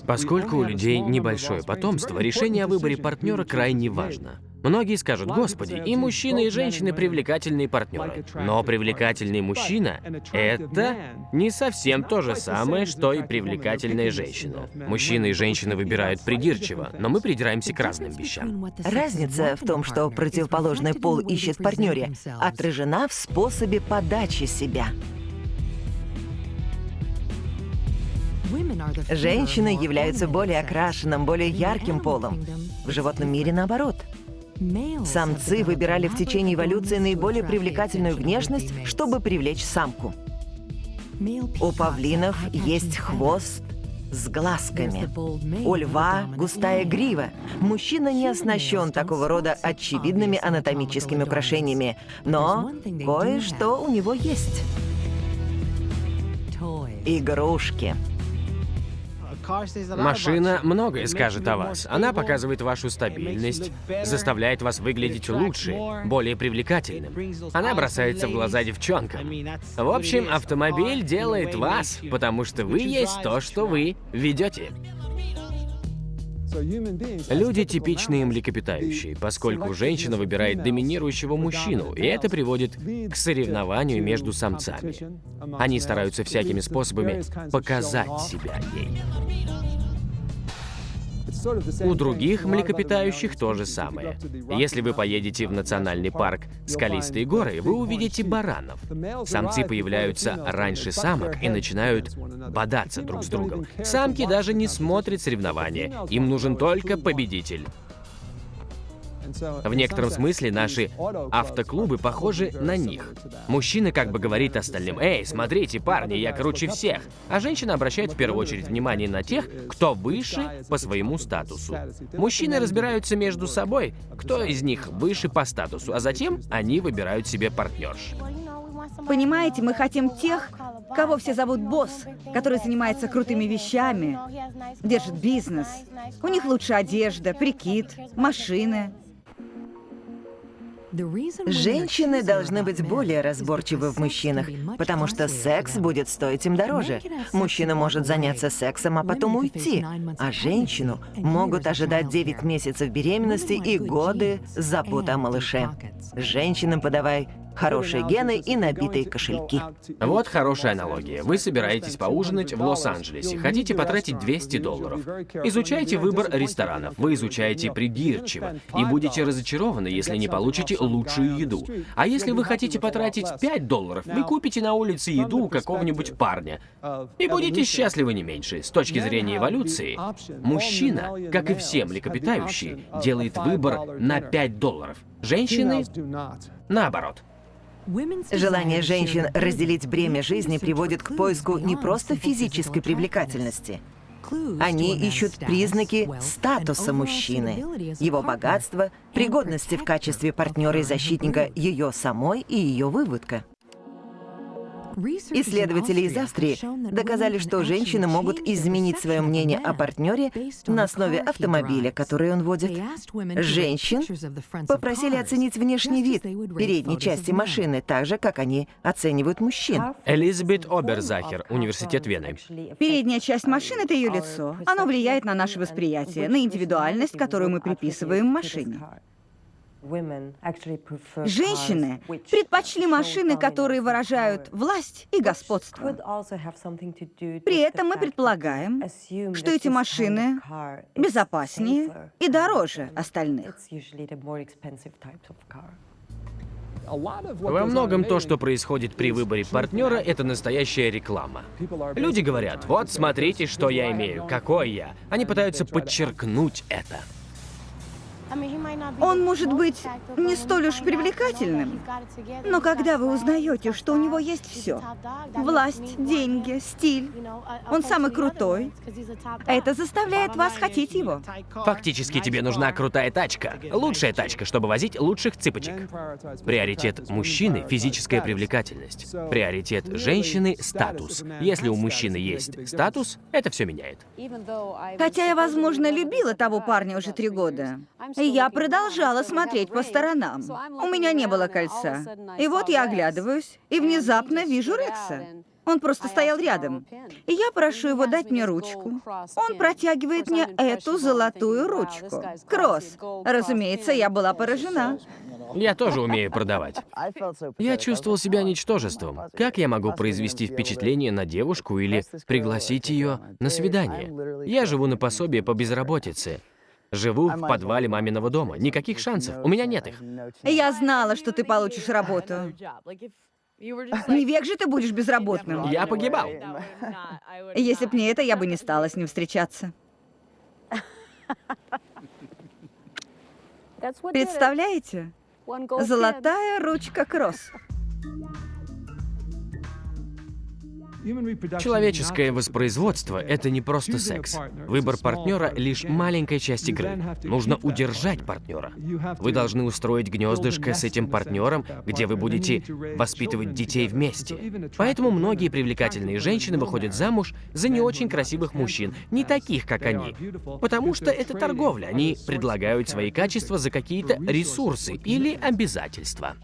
Поскольку у людей небольшое потомство, решение о выборе партнера крайне важно. Многие скажут: «Господи, и мужчины, и женщины привлекательные партнеры». Но привлекательный мужчина — это не совсем то же самое, что и привлекательная женщина. Мужчины и женщины выбирают придирчиво, но мы придираемся к разным вещам. Разница в том, что противоположный пол ищет в партнере, отражена в способе подачи себя. Женщины являются более окрашенным, более ярким полом. В животном мире наоборот. Самцы выбирали в течение эволюции наиболее привлекательную внешность, чтобы привлечь самку. У павлинов есть хвост с глазками. У льва густая грива. Мужчина не оснащен такого рода очевидными анатомическими украшениями, но кое-что у него есть. Игрушки. Машина многое скажет о вас. Она показывает вашу стабильность, заставляет вас выглядеть лучше, более привлекательным. Она бросается в глаза девчонкам. В общем, автомобиль делает вас, потому что вы есть то, что вы ведете. Люди типичные млекопитающие, поскольку женщина выбирает доминирующего мужчину, и это приводит к соревнованию между самцами. Они стараются всякими способами показать себя ей. У других млекопитающих то же самое. Если вы поедете в национальный парк «Скалистые горы», вы увидите баранов. Самцы появляются раньше самок и начинают бодаться друг с другом. Самки даже не смотрят соревнования, им нужен только победитель. В некотором смысле наши автоклубы похожи на них. Мужчина как бы говорит остальным: «Эй, смотрите, парни, я круче всех». А женщина обращает в первую очередь внимание на тех, кто выше по своему статусу. Мужчины разбираются между собой, кто из них выше по статусу, а затем они выбирают себе партнерш. Понимаете, мы хотим тех, кого все зовут босс, который занимается крутыми вещами, держит бизнес. У них лучшая одежда, прикид, машины. Женщины должны быть более разборчивы в мужчинах, потому что секс будет стоить им дороже. Мужчина может заняться сексом, а потом уйти, а женщину могут ожидать 9 месяцев беременности и годы заботы о малыше. Женщинам подавай хорошие гены и набитые кошельки. Вот хорошая аналогия. Вы собираетесь поужинать в Лос-Анджелесе, хотите потратить $200. Изучайте выбор ресторанов, вы изучаете придирчиво и будете разочарованы, если не получите лучшую еду. А если вы хотите потратить $5, вы купите на улице еду у какого-нибудь парня и будете счастливы не меньше. С точки зрения эволюции, мужчина, как и все млекопитающие, делает выбор на $5. Женщины — наоборот. Желание женщин разделить бремя жизни приводит к поиску не просто физической привлекательности. Они ищут признаки статуса мужчины, его богатства, пригодности в качестве партнера и защитника ее самой и ее выводка. Исследователи из Австрии доказали, что женщины могут изменить свое мнение о партнере на основе автомобиля, который он водит. Женщин попросили оценить внешний вид передней части машины, так же, как они оценивают мужчин. Элизабет Оберзахер, Университет Вены. Передняя часть машины — это ее лицо. Оно влияет на наше восприятие, на индивидуальность, которую мы приписываем машине. Женщины предпочли машины, которые выражают власть и господство. При этом мы предполагаем, что эти машины безопаснее и дороже остальных. Во многом то, что происходит при выборе партнера, это настоящая реклама. Люди говорят: вот смотрите, что я имею, какой я. Они пытаются подчеркнуть это. Он может быть не столь уж привлекательным, но когда вы узнаете, что у него есть все — власть, деньги, стиль, он самый крутой, это заставляет вас хотеть его. Фактически тебе нужна крутая тачка. Лучшая тачка, чтобы возить лучших цыпочек. Приоритет мужчины — физическая привлекательность. Приоритет женщины — статус. Если у мужчины есть статус, это все меняет. Хотя я, возможно, любила того парня уже 3 года, я продолжала смотреть по сторонам. У меня не было кольца. И вот я оглядываюсь, и внезапно вижу Рекса. Он просто стоял рядом. И я прошу его дать мне ручку. Он протягивает мне эту золотую ручку. Кросс. Разумеется, я была поражена. Я тоже умею продавать. Я чувствовал себя ничтожеством. Как я могу произвести впечатление на девушку или пригласить ее на свидание? Я живу на пособие по безработице. Живу в подвале маминого дома. Никаких шансов. У меня нет их. Я знала, что ты получишь работу. Не век же ты будешь безработным. Я погибал. Если б не это, я бы не стала с ним встречаться. Представляете? Золотая ручка Кросс. Человеческое воспроизводство — это не просто секс. Выбор партнера — лишь маленькая часть игры. Нужно удержать партнера. Вы должны устроить гнездышко с этим партнером, где вы будете воспитывать детей вместе. Поэтому многие привлекательные женщины выходят замуж за не очень красивых мужчин, не таких, как они. Потому что это торговля. Они предлагают свои качества за какие-то ресурсы или обязательства.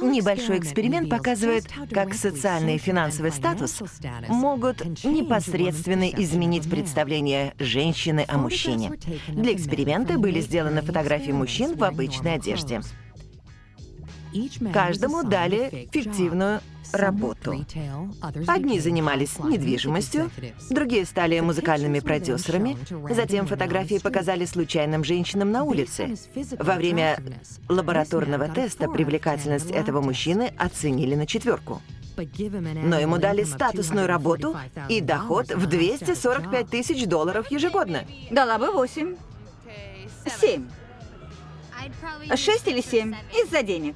Небольшой эксперимент показывает, как социальный и финансовый статус могут непосредственно изменить представление женщины о мужчине. Для эксперимента были сделаны фотографии мужчин в обычной одежде. Каждому дали фиктивную работу. Одни занимались недвижимостью, другие стали музыкальными продюсерами. Затем фотографии показали случайным женщинам на улице. Во время лабораторного теста привлекательность этого мужчины оценили на 4. Но ему дали статусную работу и доход в $245 тысяч ежегодно. Дала бы 8. 7. 6 или 7 из-за денег.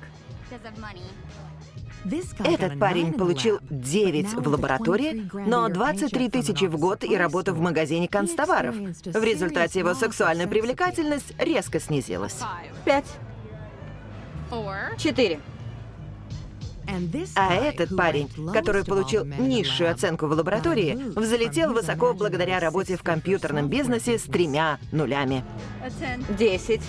Этот парень получил 9 в лаборатории, но 23 тысячи в год и работу в магазине канцтоваров. В результате его сексуальная привлекательность резко снизилась. 5. 4. А этот парень, который получил низшую оценку в лаборатории, взлетел высоко благодаря работе в компьютерном бизнесе с 3 нулями. 10.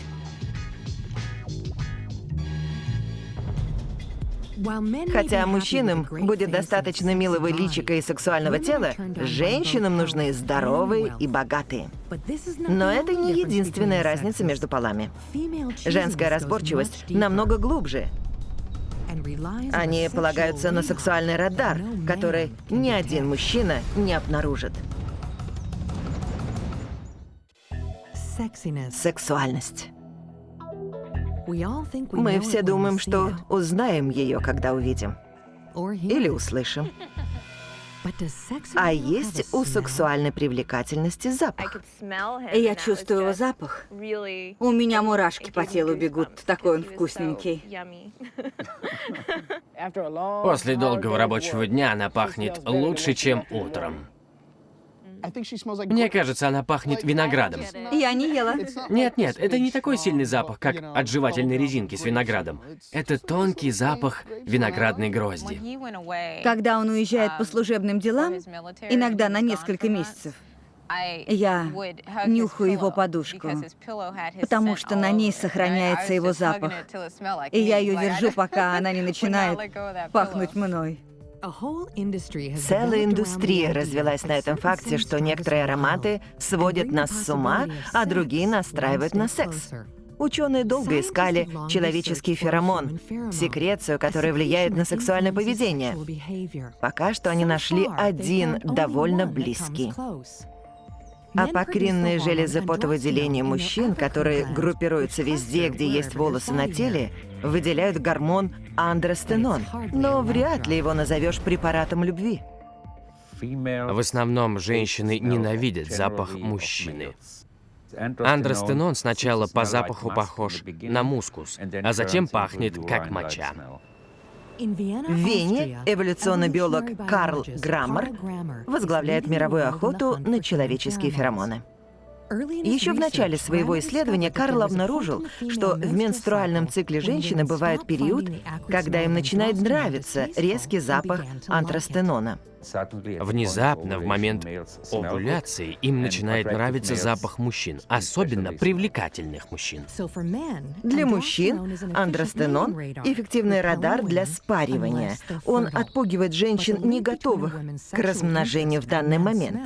Хотя мужчинам будет достаточно милого личика и сексуального тела, женщинам нужны здоровые и богатые. Но это не единственная разница между полами. Женская разборчивость намного глубже. Они полагаются на сексуальный радар, который ни один мужчина не обнаружит. Сексуальность. Мы все думаем, что узнаем ее, когда увидим. Или услышим. А есть у сексуальной привлекательности запах. Я чувствую его запах. У меня мурашки по телу бегут, такой он вкусненький. После долгого рабочего дня она пахнет лучше, чем утром. Мне кажется, она пахнет виноградом. Я не ела. Нет, это не такой сильный запах, как от жевательной резинки с виноградом. Это тонкий запах виноградной грозди. Когда он уезжает по служебным делам, иногда на несколько месяцев, я нюхаю его подушку, потому что на ней сохраняется его запах. И я ее держу, пока она не начинает пахнуть мной. Целая индустрия развелась на этом факте, что некоторые ароматы сводят нас с ума, а другие настраивают на секс. Ученые долго искали человеческий феромон, секрецию, которая влияет на сексуальное поведение. Пока что они нашли один довольно близкий. Апокринные железы потовыделения мужчин, которые группируются везде, где есть волосы на теле, выделяют гормон андростенон, но вряд ли его назовешь препаратом любви. В основном женщины ненавидят запах мужчины. Андростенон сначала по запаху похож на мускус, а затем пахнет как моча. В Вене эволюционный биолог Карл Граммер возглавляет мировую охоту на человеческие феромоны. Еще в начале своего исследования Карл обнаружил, что в менструальном цикле женщины бывает период, когда им начинает нравиться резкий запах андростенона. Внезапно, в момент овуляции, им начинает нравиться запах мужчин, особенно привлекательных мужчин. Для мужчин андростенон – эффективный радар для спаривания. Он отпугивает женщин, не готовых к размножению в данный момент.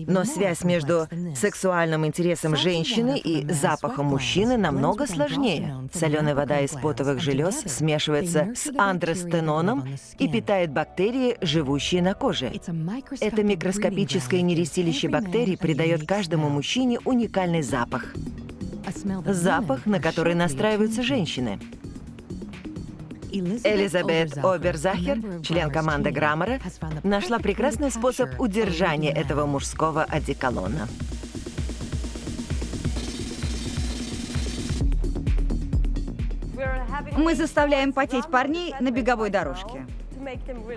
Но связь между сексуальным интересом женщины и запахом мужчины намного сложнее. Соленая вода из потовых желез смешивается с андростеноном и питает бактерии, живущие на коже. Это микроскопическое нерестилище бактерий придает каждому мужчине уникальный запах. Запах, на который настраиваются женщины. Элизабет Оберзахер, член команды Граммера, нашла прекрасный способ удержания этого мужского одеколона. Мы заставляем потеть парней на беговой дорожке.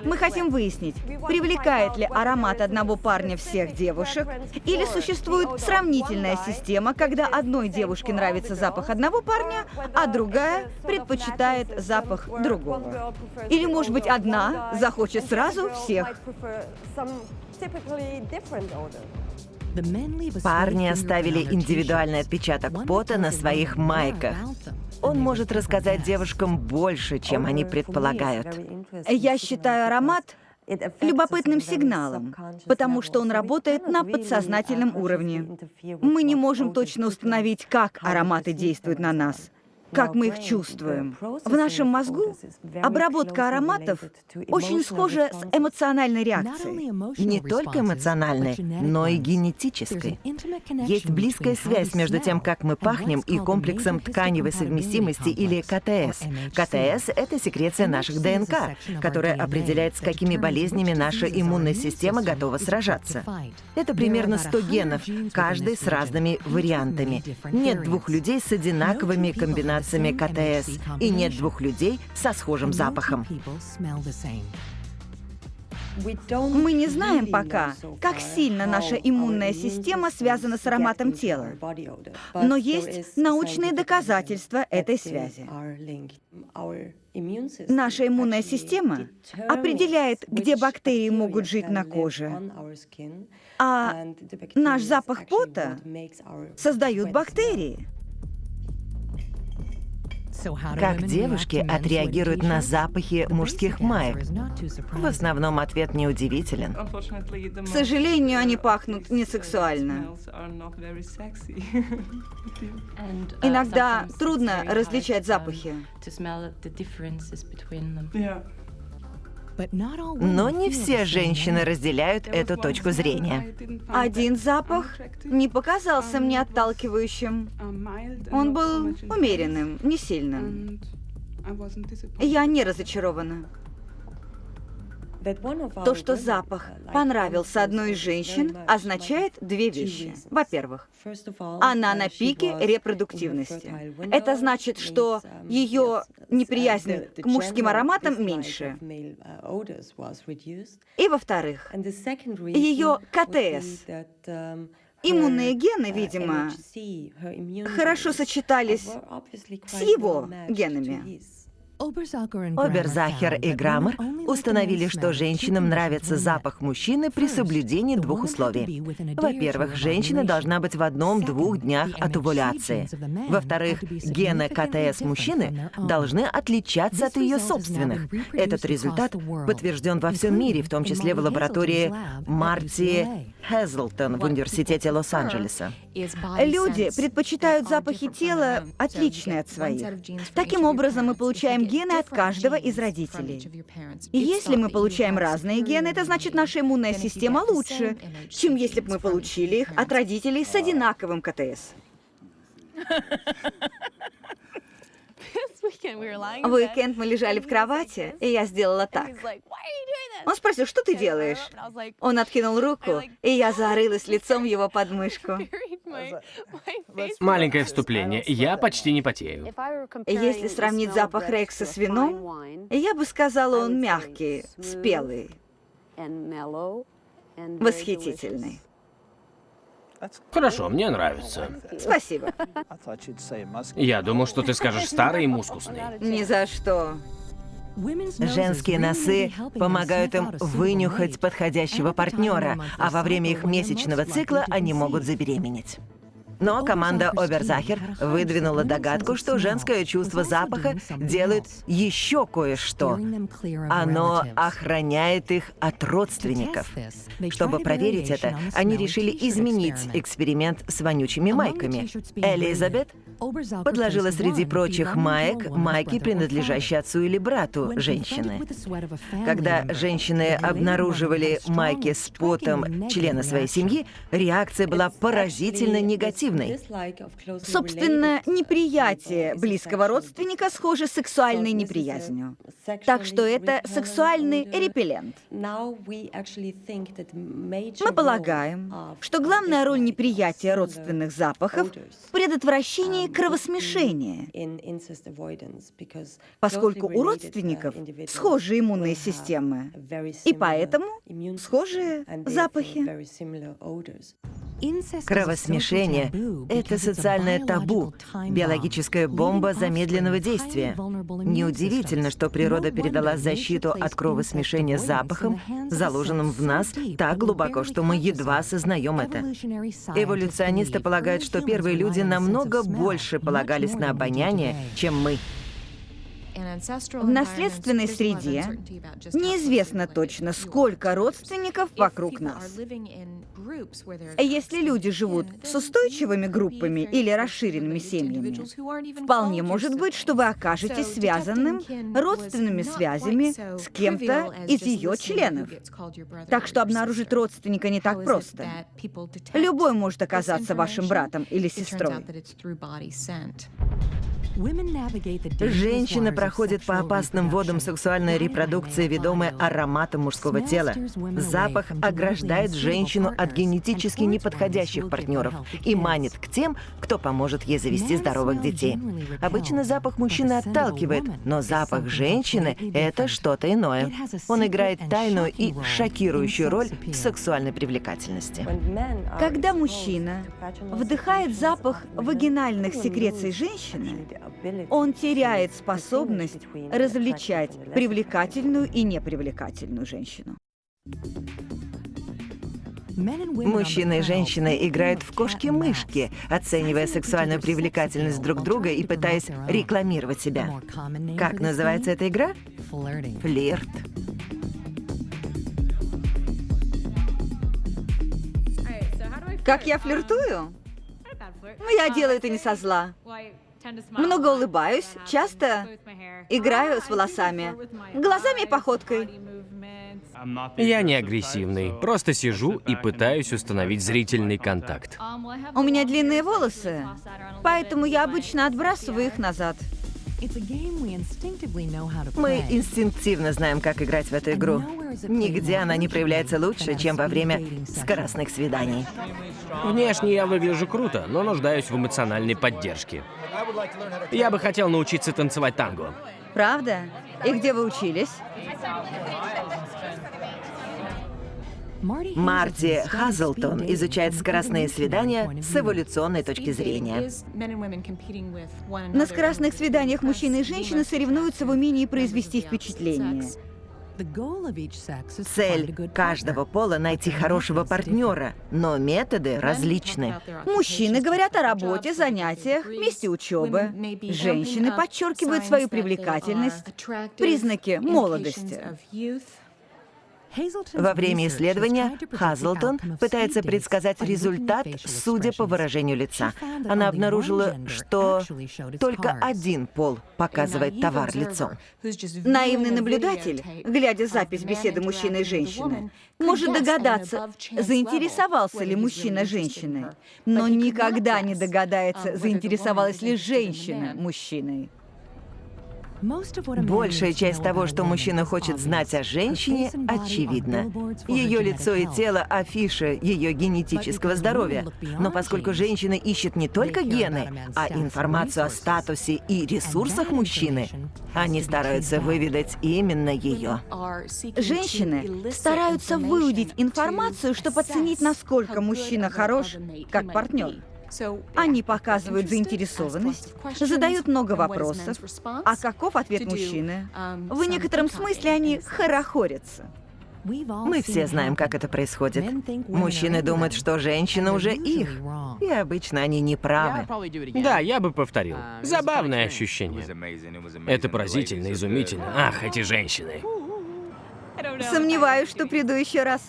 Мы хотим выяснить, привлекает ли аромат одного парня всех девушек, или существует сравнительная система, когда одной девушке нравится запах одного парня, а другая предпочитает запах другого. Или, может быть, одна захочет сразу всех. Парни оставили индивидуальный отпечаток пота на своих майках. Он может рассказать девушкам больше, чем они предполагают. Я считаю аромат любопытным сигналом, потому что он работает на подсознательном уровне. Мы не можем точно установить, как ароматы действуют на нас, как мы их чувствуем. В нашем мозгу обработка ароматов очень схожа с эмоциональной реакцией. Не только эмоциональной, но и генетической. Есть близкая связь между тем, как мы пахнем, и комплексом тканевой совместимости или КТС. КТС — это секреция наших ДНК, которая определяет, с какими болезнями наша иммунная система готова сражаться. Это примерно 100 генов, каждый с разными вариантами. Нет двух людей с одинаковыми комбинациями КТС, и нет двух людей со схожим запахом. Мы не знаем пока, как сильно наша иммунная система связана с ароматом тела. Но есть научные доказательства этой связи. Наша иммунная система определяет, где бактерии могут жить на коже, а наш запах пота создают бактерии. Как девушки отреагируют на запахи мужских маек? В основном ответ неудивителен. К сожалению, они пахнут несексуально. Иногда трудно различать запахи. Но не все женщины разделяют эту точку зрения. Один запах не показался мне отталкивающим. Он был умеренным, не сильным. Я не разочарована. То, что запах понравился одной из женщин, означает две вещи. Во-первых, она на пике репродуктивности. Это значит, что ее неприязнь к мужским ароматам меньше. И во-вторых, ее КТС. Иммунные гены, видимо, хорошо сочетались с его генами. Оберзахер и Граммер установили, что женщинам нравится запах мужчины при соблюдении двух условий. Во-первых, женщина должна быть в 1-2 днях от овуляции. Во-вторых, гены КТС мужчины должны отличаться от ее собственных. Этот результат подтвержден во всем мире, в том числе в лаборатории Марти Хезлтон в Университете Лос-Анджелеса. Люди предпочитают запахи тела, отличные от своих. Таким образом, мы получаем гены от каждого из родителей. И если мы получаем разные гены, это значит, наша иммунная система лучше, чем если бы мы получили их от родителей с одинаковым КТС. В уикенд мы лежали в кровати, и я сделала так. Он спросил, что ты делаешь? Он откинул руку, и я зарылась лицом в его подмышку. Маленькое вступление. Я почти не потею. Если сравнить запах Рекса с вином, я бы сказала, он мягкий, спелый, восхитительный. Хорошо, мне нравится. Спасибо. Я думал, что ты скажешь старый и мускусный. Ни за что. Женские носы помогают им вынюхать подходящего партнера, а во время их месячного цикла они могут забеременеть. Но команда Оберзахер выдвинула догадку, что женское чувство запаха делает еще кое-что. Оно охраняет их от родственников. Чтобы проверить это, они решили изменить эксперимент с вонючими майками. Элизабет подложила среди прочих маек майки, принадлежащие отцу или брату женщины. Когда женщины обнаруживали майки с потом члена своей семьи, реакция была поразительно негативной. Собственно, неприятие близкого родственника схоже с сексуальной неприязнью. Так что это сексуальный репеллент. Мы полагаем, что главная роль неприятия родственных запахов в предотвращении кровосмешения, поскольку у родственников схожие иммунные системы, и поэтому схожие запахи. Кровосмешение — это социальное табу, биологическая бомба замедленного действия. Неудивительно, что природа передала защиту от кровосмешения запахом, заложенным в нас так глубоко, что мы едва осознаем это. Эволюционисты полагают, что первые люди намного больше полагались на обоняние, чем мы. В наследственной среде неизвестно точно, сколько родственников вокруг нас. Если люди живут с устойчивыми группами или расширенными семьями, вполне может быть, что вы окажетесь связанным родственными связями с кем-то из ее членов. Так что обнаружить родственника не так просто. Любой может оказаться вашим братом или сестрой. Женщина проходит по опасным водам сексуальной репродукции, ведомой ароматом мужского тела. Запах ограждает женщину от генетически неподходящих партнеров и манит к тем, кто поможет ей завести здоровых детей. Обычно запах мужчины отталкивает, но запах женщины — это что-то иное. Он играет тайную и шокирующую роль в сексуальной привлекательности. Когда мужчина вдыхает запах вагинальных секреций женщины, он теряет способность различать привлекательную и непривлекательную женщину. Мужчина и женщина играют в кошки-мышки, оценивая сексуальную привлекательность друг друга и пытаясь рекламировать себя. Как называется эта игра? Флирт. Как я флиртую? Я делаю это не со зла. Много улыбаюсь, часто играю с волосами, глазами и походкой. Я не агрессивный, просто сижу и пытаюсь установить зрительный контакт. У меня длинные волосы, поэтому я обычно отбрасываю их назад. Мы инстинктивно знаем, как играть в эту игру. Нигде она не проявляется лучше, чем во время скоростных свиданий. Внешне я выгляжу круто, но нуждаюсь в эмоциональной поддержке. Я бы хотел научиться танцевать танго. Правда? И где вы учились? Марти Хазлтон изучает скоростные свидания с эволюционной точки зрения. На скоростных свиданиях мужчины и женщины соревнуются в умении произвести впечатление. Цель каждого пола — найти хорошего партнера, но методы различны. Мужчины говорят о работе, занятиях, месте учебы. Женщины подчеркивают свою привлекательность, признаки молодости. Во время исследования Хазлтон пытается предсказать результат, судя по выражению лица. Она обнаружила, что только один пол показывает товар лицом. Наивный наблюдатель, глядя запись беседы мужчины и женщины, может догадаться, заинтересовался ли мужчина женщиной, но никогда не догадается, заинтересовалась ли женщина мужчиной. Большая часть того, что мужчина хочет знать о женщине, очевидна. Ее лицо и тело — афиша ее генетического здоровья. Но поскольку женщина ищет не только гены, а информацию о статусе и ресурсах мужчины, они стараются выведать именно ее. Женщины стараются выудить информацию, чтобы оценить, насколько мужчина хорош как партнер. Они показывают заинтересованность, задают много вопросов. А каков ответ мужчины? В некотором смысле они хорохорятся. Мы все знаем, как это происходит. Мужчины думают, что женщина уже их, и обычно они не правы. Да, я бы повторил. Забавное ощущение. Это поразительно, изумительно. Ах, эти женщины. Сомневаюсь, что приду еще раз.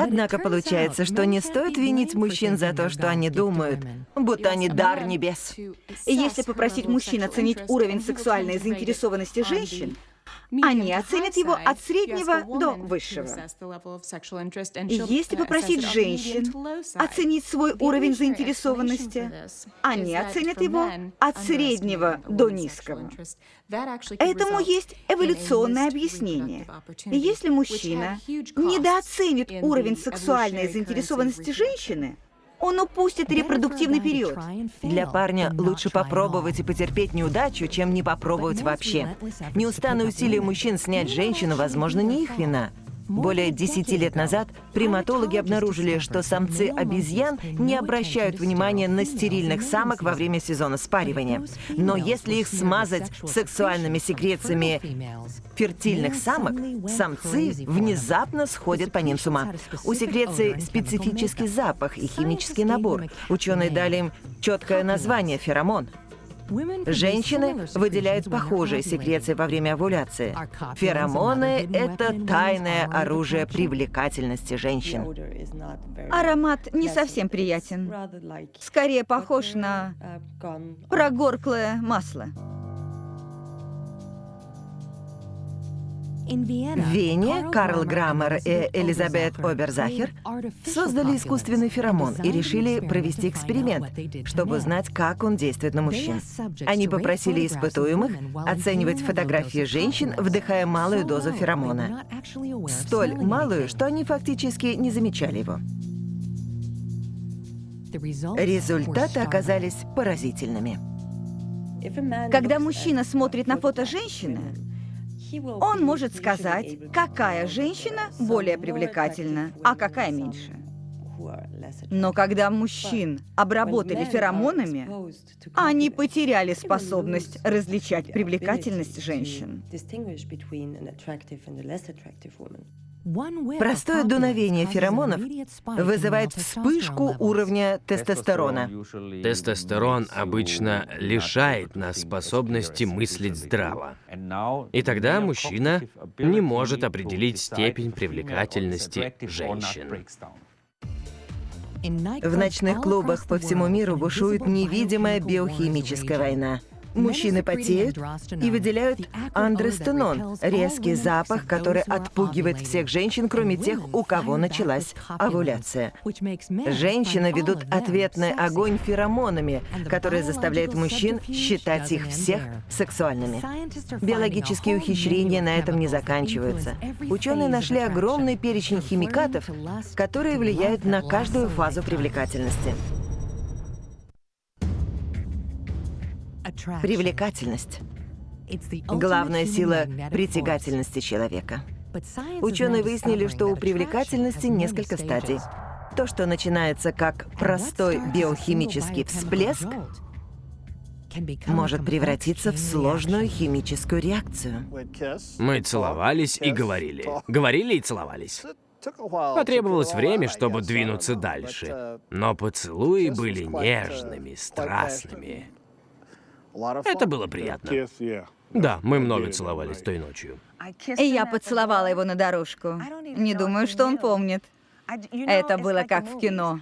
Однако получается, что не стоит винить мужчин за то, что они думают, будто они дар небес. И если попросить мужчин оценить уровень сексуальной заинтересованности женщин, они оценят его от среднего до высшего. И если попросить женщин оценить свой уровень заинтересованности, они оценят его от среднего до низкого. Этому есть эволюционное объяснение. Если мужчина недооценит уровень сексуальной заинтересованности женщины, он упустит репродуктивный период. Для парня лучше попробовать и потерпеть неудачу, чем не попробовать вообще. Неустанные усилия мужчин снять женщину, возможно, не их вина. Более 10 лет назад приматологи обнаружили, что самцы обезьян не обращают внимания на стерильных самок во время сезона спаривания. Но если их смазать сексуальными секрециями фертильных самок, самцы внезапно сходят по ним с ума. У секреций специфический запах и химический набор. Ученые дали им четкое название — феромон. Женщины выделяют похожие секреции во время овуляции. Феромоны — это тайное оружие привлекательности женщин. Аромат не совсем приятен. Скорее похож на прогорклое масло. В Вене Карл Граммер и Элизабет Оберзахер создали искусственный феромон и решили провести эксперимент, чтобы узнать, как он действует на мужчин. Они попросили испытуемых оценивать фотографии женщин, вдыхая малую дозу феромона. Столь малую, что они фактически не замечали его. Результаты оказались поразительными. Когда мужчина смотрит на фото женщины, он может сказать, какая женщина более привлекательна, а какая меньше. Но когда мужчин обработали феромонами, они потеряли способность различать привлекательность женщин. Простое дуновение феромонов вызывает вспышку уровня тестостерона. Тестостерон обычно лишает нас способности мыслить здраво. И тогда мужчина не может определить степень привлекательности женщин. В ночных клубах по всему миру бушует невидимая биохимическая война. Мужчины потеют и выделяют андростенон — резкий запах, который отпугивает всех женщин, кроме тех, у кого началась овуляция. Женщины ведут ответный огонь феромонами, который заставляет мужчин считать их всех сексуальными. Биологические ухищрения на этом не заканчиваются. Ученые нашли огромный перечень химикатов, которые влияют на каждую фазу привлекательности. Привлекательность — главная сила притягательности человека. Ученые выяснили, что у привлекательности несколько стадий. То, что начинается как простой биохимический всплеск, может превратиться в сложную химическую реакцию. Мы целовались и говорили. Говорили и целовались. Потребовалось время, чтобы двинуться дальше. Но поцелуи были нежными, страстными. Это было приятно. Да, мы много целовались той ночью. И я поцеловала его на дорожку. Не думаю, что он помнит. Это было как в кино.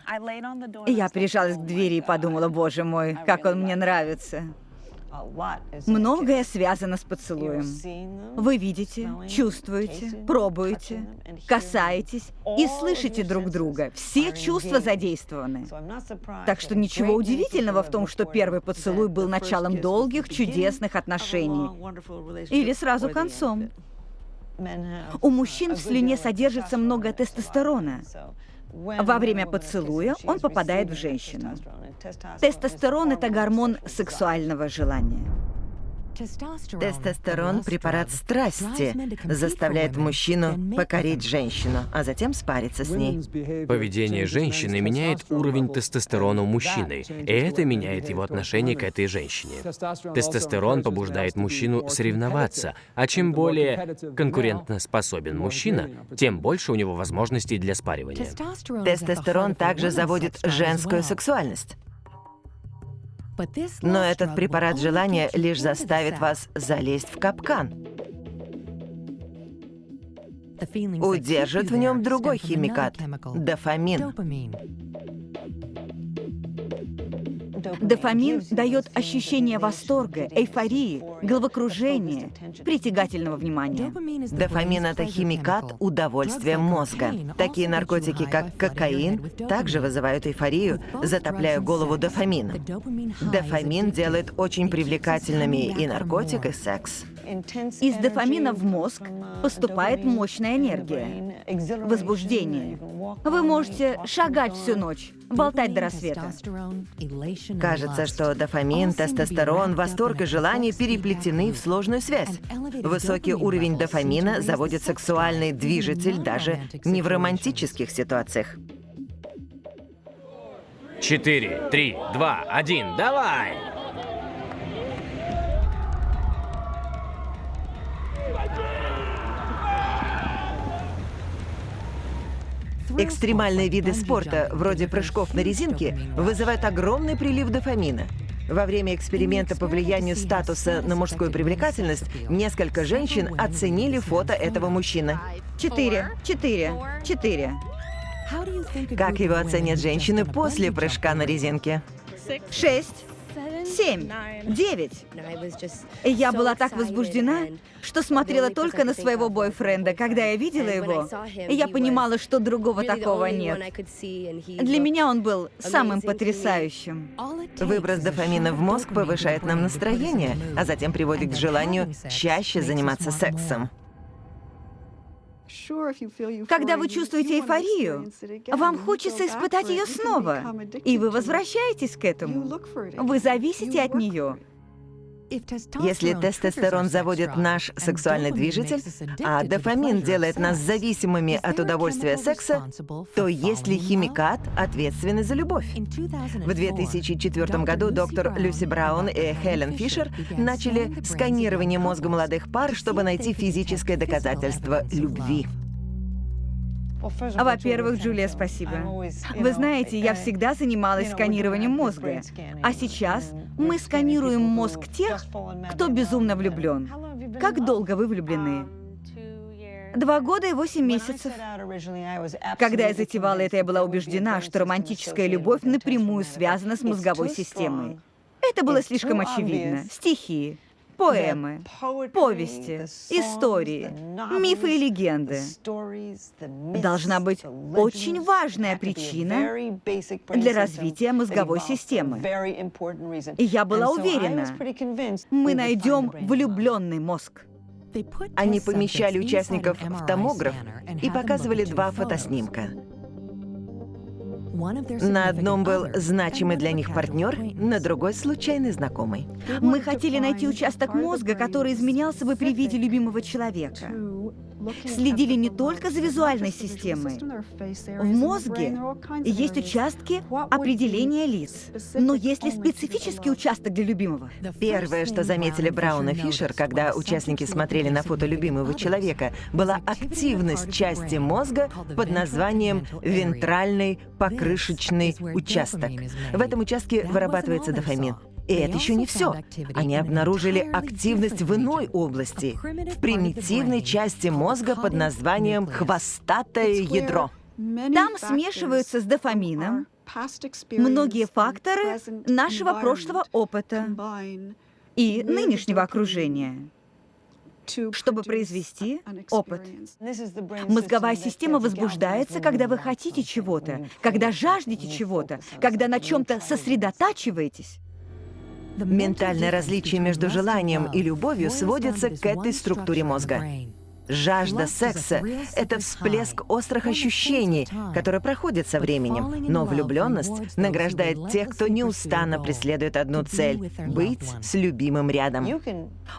И я прижалась к двери и подумала, боже мой, как он мне нравится. Многое связано с поцелуем. Вы видите, чувствуете, пробуете, касаетесь и слышите друг друга. Все чувства задействованы. Так что ничего удивительного в том, что первый поцелуй был началом долгих, чудесных отношений. Или сразу концом. У мужчин в слюне содержится много тестостерона. Во время поцелуя он попадает в женщину. Тестостерон – это гормон сексуального желания. Тестостерон – препарат страсти, заставляет мужчину покорить женщину, а затем спариться с ней. Поведение женщины меняет уровень тестостерона у мужчины, и это меняет его отношение к этой женщине. Тестостерон побуждает мужчину соревноваться, а чем более конкурентоспособен мужчина, тем больше у него возможностей для спаривания. Тестостерон также заводит женскую сексуальность. Но этот препарат желания лишь заставит вас залезть в капкан. Удержит в нем другой химикат – дофамин. Дофамин дает ощущение восторга, эйфории, головокружения, притягательного внимания. Дофамин – это химикат удовольствия мозга. Такие наркотики, как кокаин, также вызывают эйфорию, затопляя голову дофамином. Дофамин делает очень привлекательными и наркотик, и секс. Из дофамина в мозг поступает мощная энергия, возбуждение. Вы можете шагать всю ночь, болтать до рассвета. Кажется, что дофамин, тестостерон, восторг и желание переплетены в сложную связь. Высокий уровень дофамина заводит сексуальный движитель даже не в романтических ситуациях. 4, 3, 2, 1, давай! Экстремальные виды спорта, вроде прыжков на резинке, вызывают огромный прилив дофамина. Во время эксперимента по влиянию статуса на мужскую привлекательность несколько женщин оценили фото этого мужчины. 4. Как его оценят женщины после прыжка на резинке? 6, 7, 9. И я была так возбуждена, что смотрела только на своего бойфренда. Когда я видела его, и я понимала, что другого такого нет. Для меня он был самым потрясающим. Выброс дофамина в мозг повышает нам настроение, а затем приводит к желанию чаще заниматься сексом. Когда вы чувствуете эйфорию, вам хочется испытать ее снова, и вы возвращаетесь к этому. Вы зависите от нее. Если тестостерон заводит наш сексуальный движитель, а дофамин делает нас зависимыми от удовольствия секса, то есть ли химикат, ответственный за любовь? В 2004 году доктор Люси Браун и Хелен Фишер начали сканирование мозга молодых пар, чтобы найти физическое доказательство любви. Во-первых, Джулия, спасибо. Вы знаете, я всегда занималась сканированием мозга. А сейчас мы сканируем мозг тех, кто безумно влюблен. Как долго вы влюблены? 2 года и 8 месяцев. Когда я затевала это, я была убеждена, что романтическая любовь напрямую связана с мозговой системой. Это было слишком очевидно. Стихи, поэмы, повести, истории, мифы и легенды. Должна быть очень важная причина для развития мозговой системы. И я была уверена, мы найдем влюбленный мозг. Они помещали участников в томограф и показывали 2 фотоснимка. На одном был значимый для них партнер, на другой — случайный знакомый. Мы хотели найти участок мозга, который изменялся бы при виде любимого человека. следили не только за визуальной системой. В мозге есть участки определения лиц. Но есть ли специфический участок для любимого? Первое, что заметили Браун и Фишер, когда участники смотрели на фото любимого человека, была активность части мозга под названием вентральный покрышечный участок. В этом участке вырабатывается дофамин. И это еще не все. Они обнаружили активность в иной области, в примитивной части мозга под названием хвостатое ядро. Там смешиваются с дофамином многие факторы нашего прошлого опыта и нынешнего окружения, чтобы произвести опыт. Мозговая система возбуждается, когда вы хотите чего-то, когда жаждете чего-то, когда на чем-то сосредотачиваетесь. Ментальное различие между желанием и любовью сводится к этой структуре мозга. Жажда секса — это всплеск острых ощущений, который проходит со временем, но влюбленность награждает тех, кто неустанно преследует одну цель — быть с любимым рядом.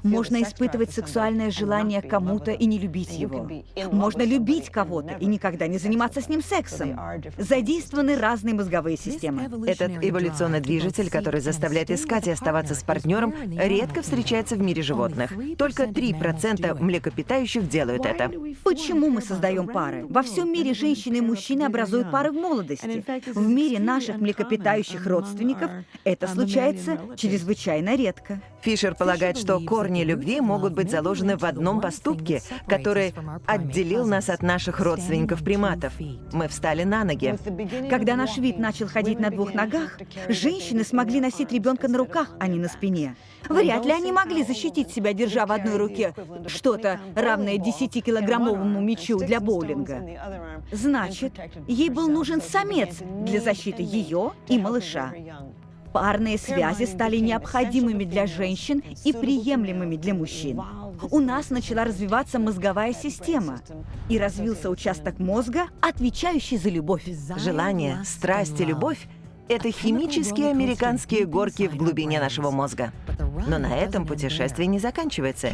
Можно испытывать сексуальное желание к кому-то и не любить его. Можно любить кого-то и никогда не заниматься с ним сексом. Задействованы разные мозговые системы. Этот эволюционный движитель, который заставляет искать и оставаться с партнером, редко встречается в мире животных. Только 3% млекопитающих делают это. Почему мы создаем пары? Во всем мире женщины и мужчины образуют пары в молодости. В мире наших млекопитающих родственников это случается чрезвычайно редко. Фишер полагает, что корни любви могут быть заложены в одном поступке, который отделил нас от наших родственников-приматов. Мы встали на ноги. Когда наш вид начал ходить на двух ногах, женщины смогли носить ребенка на руках, а не на спине. Вряд ли они могли защитить себя, держа в одной руке что-то, равное 10-килограммовому мячу для боулинга. Значит, ей был нужен самец для защиты ее и малыша. Парные связи стали необходимыми для женщин и приемлемыми для мужчин. У нас начала развиваться мозговая система, и развился участок мозга, отвечающий за любовь. Желание, страсть и любовь — это химические американские горки в глубине нашего мозга. Но на этом путешествие не заканчивается.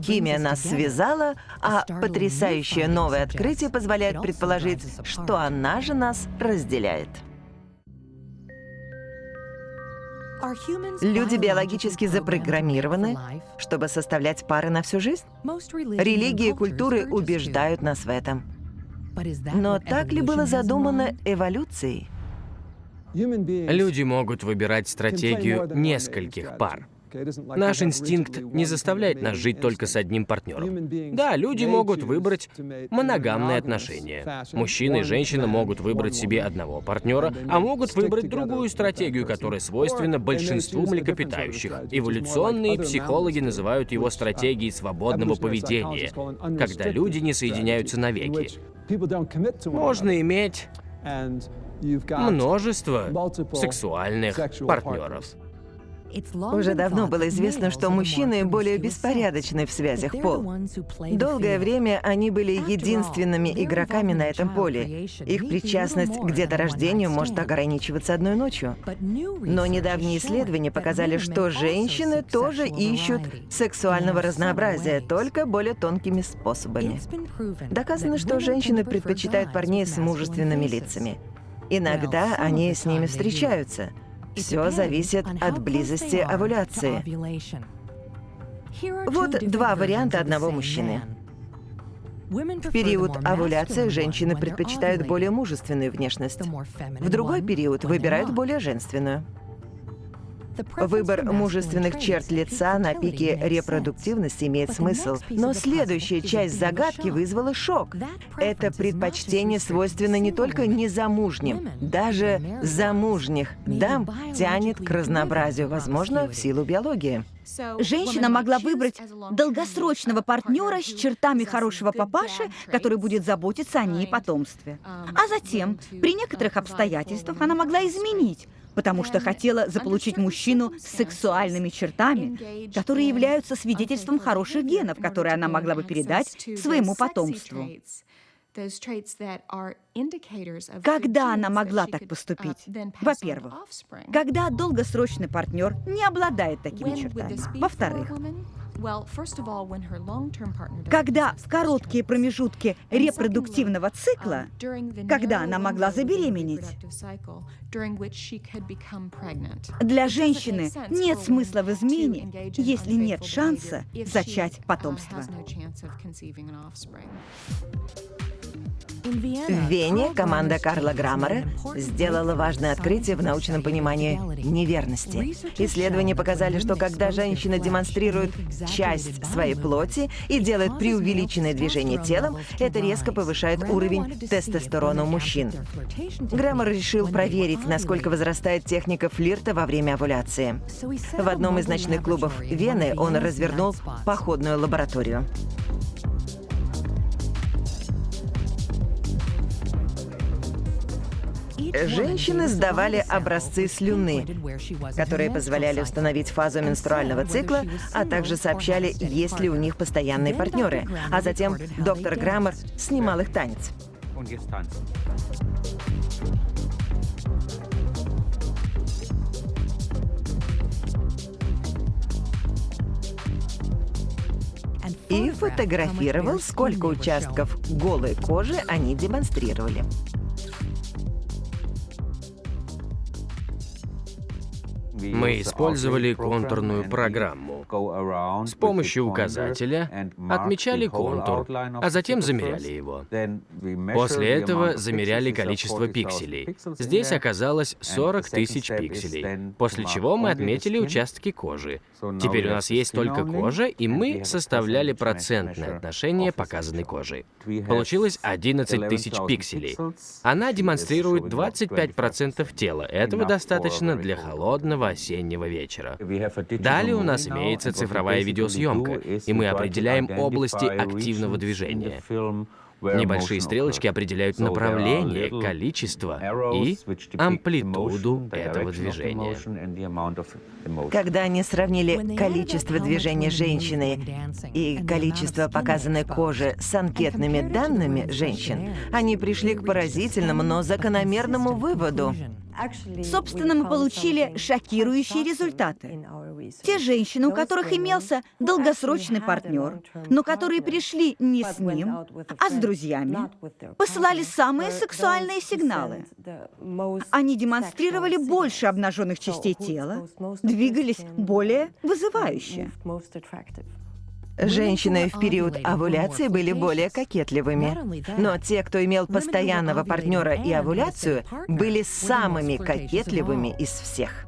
Химия нас связала, а потрясающее новое открытие позволяет предположить, что она же нас разделяет. Люди биологически запрограммированы, чтобы составлять пары на всю жизнь? Религии и культуры убеждают нас в этом. Но так ли было задумано эволюцией? Люди могут выбирать стратегию нескольких пар. Наш инстинкт не заставляет нас жить только с одним партнером. Да, люди могут выбрать моногамные отношения. Мужчина и женщина могут выбрать себе одного партнера, а могут выбрать другую стратегию, которая свойственна большинству млекопитающих. Эволюционные психологи называют его стратегией свободного поведения, когда люди не соединяются навеки. Можно иметь множество сексуальных партнеров. Уже давно было известно, что мужчины более беспорядочны в связях пол. Долгое время они были единственными игроками на этом поле. Их причастность к деторождению может ограничиваться одной ночью. Но недавние исследования показали, что женщины тоже ищут сексуального разнообразия, только более тонкими способами. Доказано, что женщины предпочитают парней с мужественными лицами. Иногда они с ними встречаются. Все зависит от близости овуляции. Вот два варианта одного мужчины. В период овуляции женщины предпочитают более мужественную внешность. В другой период выбирают более женственную. Выбор мужественных черт лица на пике репродуктивности имеет смысл, но следующая часть загадки вызвала шок. Это предпочтение свойственно не только незамужним, даже замужних дам тянет к разнообразию, возможно, в силу биологии. Женщина могла выбрать долгосрочного партнера с чертами хорошего папаши, который будет заботиться о ней и потомстве. А затем, при некоторых обстоятельствах, она могла изменить, потому что хотела заполучить мужчину с сексуальными чертами, которые являются свидетельством хороших генов, которые она могла бы передать своему потомству. Когда она могла так поступить? Во-первых, когда долгосрочный партнер не обладает такими чертами. Во-вторых, Когда в короткие промежутки репродуктивного цикла, когда она могла забеременеть. Для женщины нет смысла в измене, если нет шанса зачать потомство. В Вене команда Карла Граммера сделала важное открытие в научном понимании неверности. Исследования показали, что когда женщина демонстрирует часть своей плоти и делает преувеличенное движение телом, это резко повышает уровень тестостерона у мужчин. Граммер решил проверить, насколько возрастает техника флирта во время овуляции. В одном из ночных клубов Вены он развернул походную лабораторию. Женщины сдавали образцы слюны, которые позволяли установить фазу менструального цикла, а также сообщали, есть ли у них постоянные партнеры. А затем доктор Граммер снимал их танец. И фотографировал, сколько участков голой кожи они демонстрировали. Мы использовали контурную программу. С помощью указателя отмечали контур, а затем замеряли его. После этого замеряли количество пикселей. Здесь оказалось 40 тысяч пикселей, после чего мы отметили участки кожи. Теперь у нас есть только кожа, и мы составляли процентное отношение показанной кожи. Получилось 11 тысяч пикселей. Она демонстрирует 25% тела. Этого достаточно для холодного осеннего вечера. Далее у нас имеется цифровая видеосъемка, и мы определяем области активного движения. Небольшие стрелочки определяют направление, количество и амплитуду этого движения. Когда они сравнили количество движения женщины и количество показанной кожи с анкетными данными женщин, они пришли к поразительному, но закономерному выводу. Собственно, мы получили шокирующие результаты. Те женщины, у которых имелся долгосрочный партнер, но которые пришли не с ним, а с друзьями, посылали самые сексуальные сигналы. Они демонстрировали больше обнаженных частей тела, двигались более вызывающе. Женщины в период овуляции были более кокетливыми. Но те, кто имел постоянного партнера и овуляцию, были самыми кокетливыми из всех.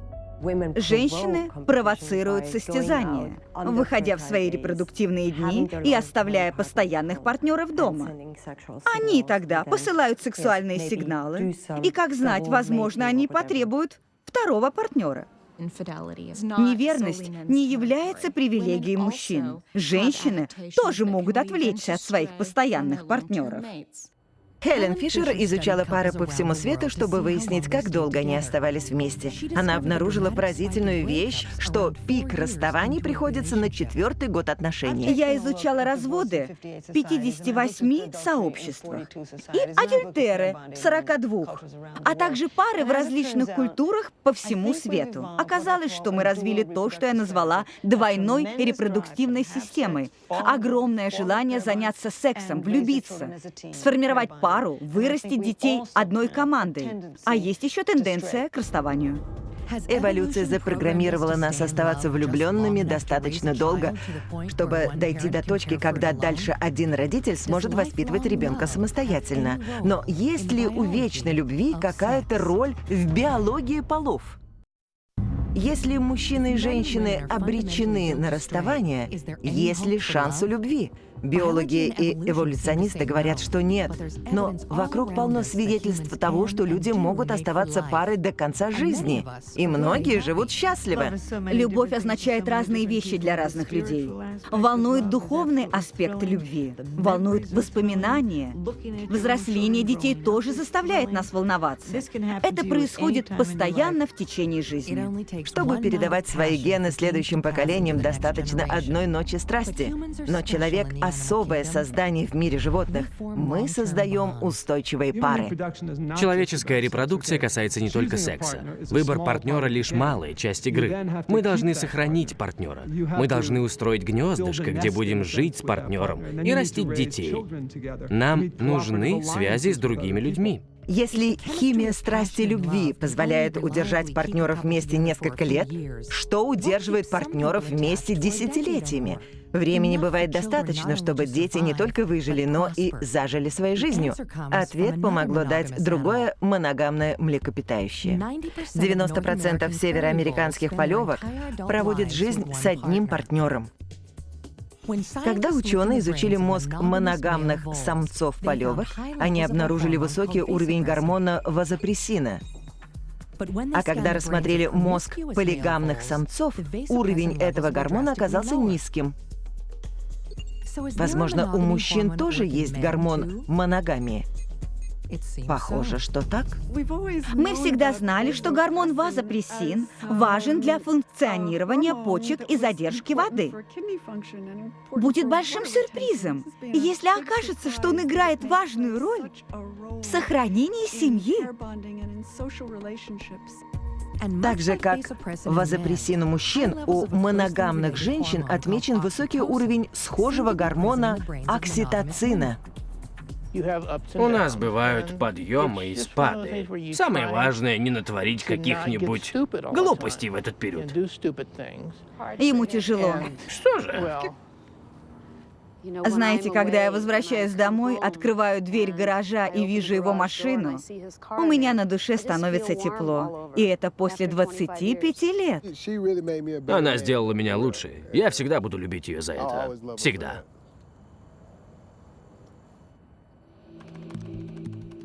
Женщины провоцируют состязание, выходя в свои репродуктивные дни и оставляя постоянных партнеров дома. Они тогда посылают сексуальные сигналы, и, как знать, возможно, они потребуют второго партнера. Неверность не является привилегией мужчин. Женщины тоже могут отвлечься от своих постоянных партнеров. Хелен Фишер изучала пары по всему свету, чтобы выяснить, как долго они оставались вместе. Она обнаружила поразительную вещь, что пик расставаний приходится на 4-й год отношений. Я изучала разводы в 58 сообществах и адюльтеры в 42, а также пары в различных культурах по всему свету. Оказалось, что мы развили то, что я назвала двойной репродуктивной системой. Огромное желание заняться сексом, влюбиться, сформировать пару, вырастить детей одной командой. А есть еще тенденция к расставанию. Эволюция запрограммировала нас оставаться влюбленными достаточно долго, чтобы дойти до точки, когда дальше один родитель сможет воспитывать ребенка самостоятельно. Но есть ли у вечной любви какая-то роль в биологии полов? Если мужчины и женщины обречены на расставание, есть ли шанс у любви? Биологи и эволюционисты говорят, что нет. Но вокруг полно свидетельств того, что люди могут оставаться парой до конца жизни. И многие живут счастливо. Любовь означает разные вещи для разных людей. Волнует духовный аспект любви, волнует воспоминания. Взросление детей тоже заставляет нас волноваться. Это происходит постоянно в течение жизни. Чтобы передавать свои гены следующим поколениям, достаточно одной ночи страсти. Но человек особое создание в мире животных, мы создаем устойчивые пары. Человеческая репродукция касается не только секса. Выбор партнера — лишь малая часть игры. Мы должны сохранить партнера. Мы должны устроить гнездышко, где будем жить с партнером и растить детей. Нам нужны связи с другими людьми. Если химия страсти и любви позволяет удержать партнеров вместе несколько лет, что удерживает партнеров вместе десятилетиями? Времени бывает достаточно, чтобы дети не только выжили, но и зажили своей жизнью. Ответ помогло дать другое моногамное млекопитающее. 90% североамериканских полевок проводят жизнь с одним партнером. Когда ученые изучили мозг моногамных самцов полевок, они обнаружили высокий уровень гормона вазопрессина. А когда рассмотрели мозг полигамных самцов, уровень этого гормона оказался низким. Возможно, у мужчин тоже есть гормон моногамии. Похоже, что так. Мы всегда знали, что гормон вазопрессин важен для функционирования почек и задержки воды. Будет большим сюрпризом, если окажется, что он играет важную роль в сохранении семьи. Так же, как вазопрессин у мужчин, у моногамных женщин отмечен высокий уровень схожего гормона окситоцина. У нас бывают подъемы и спады. Самое важное — не натворить каких-нибудь глупостей в этот период. Ему тяжело. Что же? Знаете, когда я возвращаюсь домой, открываю дверь гаража и вижу его машину, у меня на душе становится тепло. И это после 25 лет. Она сделала меня лучше. Я всегда буду любить ее за это. Всегда.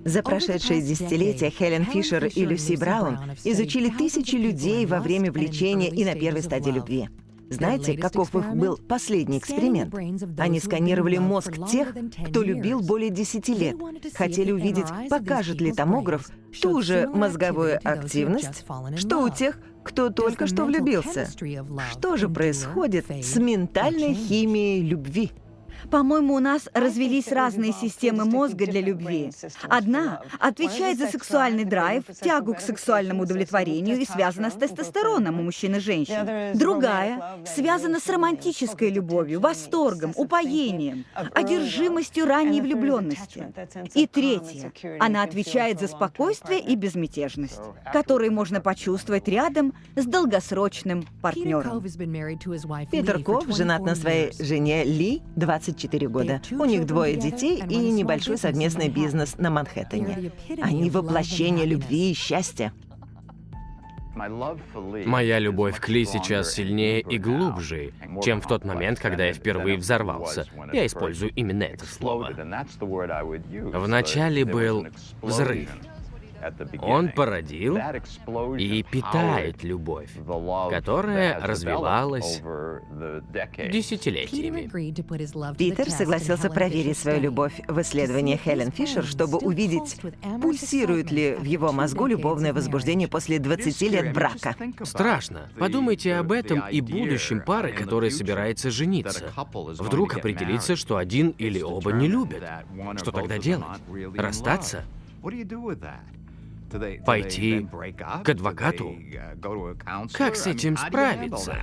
За прошедшие десятилетия Хелен Фишер и Люси Браун изучили тысячи людей во время влечения и на первой стадии любви. Знаете, каков их был последний эксперимент? Они сканировали мозг тех, кто любил более 10 лет. Хотели увидеть, покажет ли томограф ту же мозговую активность, что у тех, кто только что влюбился. Что же происходит с ментальной химией любви? По-моему, у нас развелись разные системы мозга для любви. Одна отвечает за сексуальный драйв, тягу к сексуальному удовлетворению и связана с тестостероном у мужчин и женщин. Другая связана с романтической любовью, восторгом, упоением, одержимостью ранней влюбленности. И третья, она отвечает за спокойствие и безмятежность, которые можно почувствовать рядом с долгосрочным партнером. Питер Ков женат на своей жене Ли 24 года. У них 2 детей и небольшой совместный бизнес на Манхэттене. Они воплощение любви и счастья. Моя любовь к Ли сейчас сильнее и глубже, чем в тот момент, когда я впервые взорвался. Я использую именно это слово. Вначале был взрыв. Он породил и питает любовь, которая развивалась десятилетиями. Питер согласился проверить свою любовь в исследовании Хелен Фишер, чтобы увидеть, пульсирует ли в его мозгу любовное возбуждение после 20 лет брака. Страшно. Подумайте об этом и будущем пары, которая собирается жениться. Вдруг определится, что один или оба не любят. Что тогда делать? Расстаться? Пойти к адвокату? Как с этим справиться?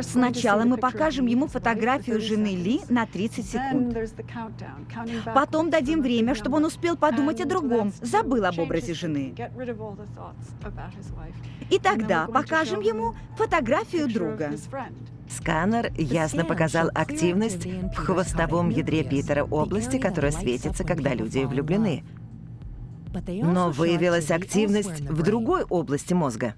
Сначала мы покажем ему фотографию жены Ли на 30 секунд. Потом дадим время, чтобы он успел подумать о другом, забыл об образе жены. И тогда покажем ему фотографию друга. Сканер ясно показал активность в хвостовом ядре Питера, области, которая светится, когда люди влюблены. Но выявилась активность в другой области мозга.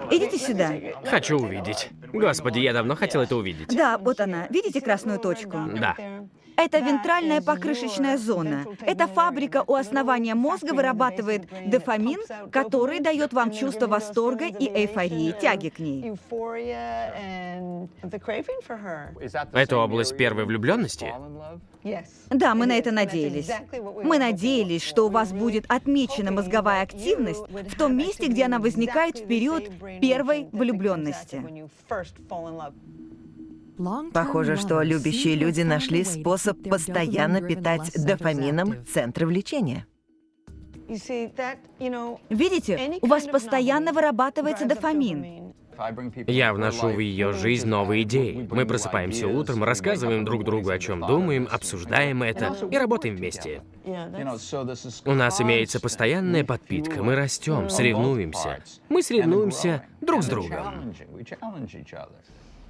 Идите сюда. Хочу увидеть. Господи, я давно хотел это увидеть. Да, вот она. Видите красную точку? Да. Это вентральная покрышечная зона. Эта фабрика у основания мозга вырабатывает дофамин, который дает вам чувство восторга и эйфории, тяги к ней. Это область первой влюбленности? Да, мы на это надеялись. Мы надеялись, что у вас будет отмечена мозговая активность в том месте, где она возникает в период первой влюбленности. Похоже, что любящие люди нашли способ постоянно питать дофамином центры влечения. Видите, у вас постоянно вырабатывается дофамин. Я вношу в ее жизнь новые идеи. Мы просыпаемся утром, рассказываем друг другу, о чем думаем, обсуждаем это и работаем вместе. У нас имеется постоянная подпитка, мы растем, соревнуемся. Мы соревнуемся друг с другом.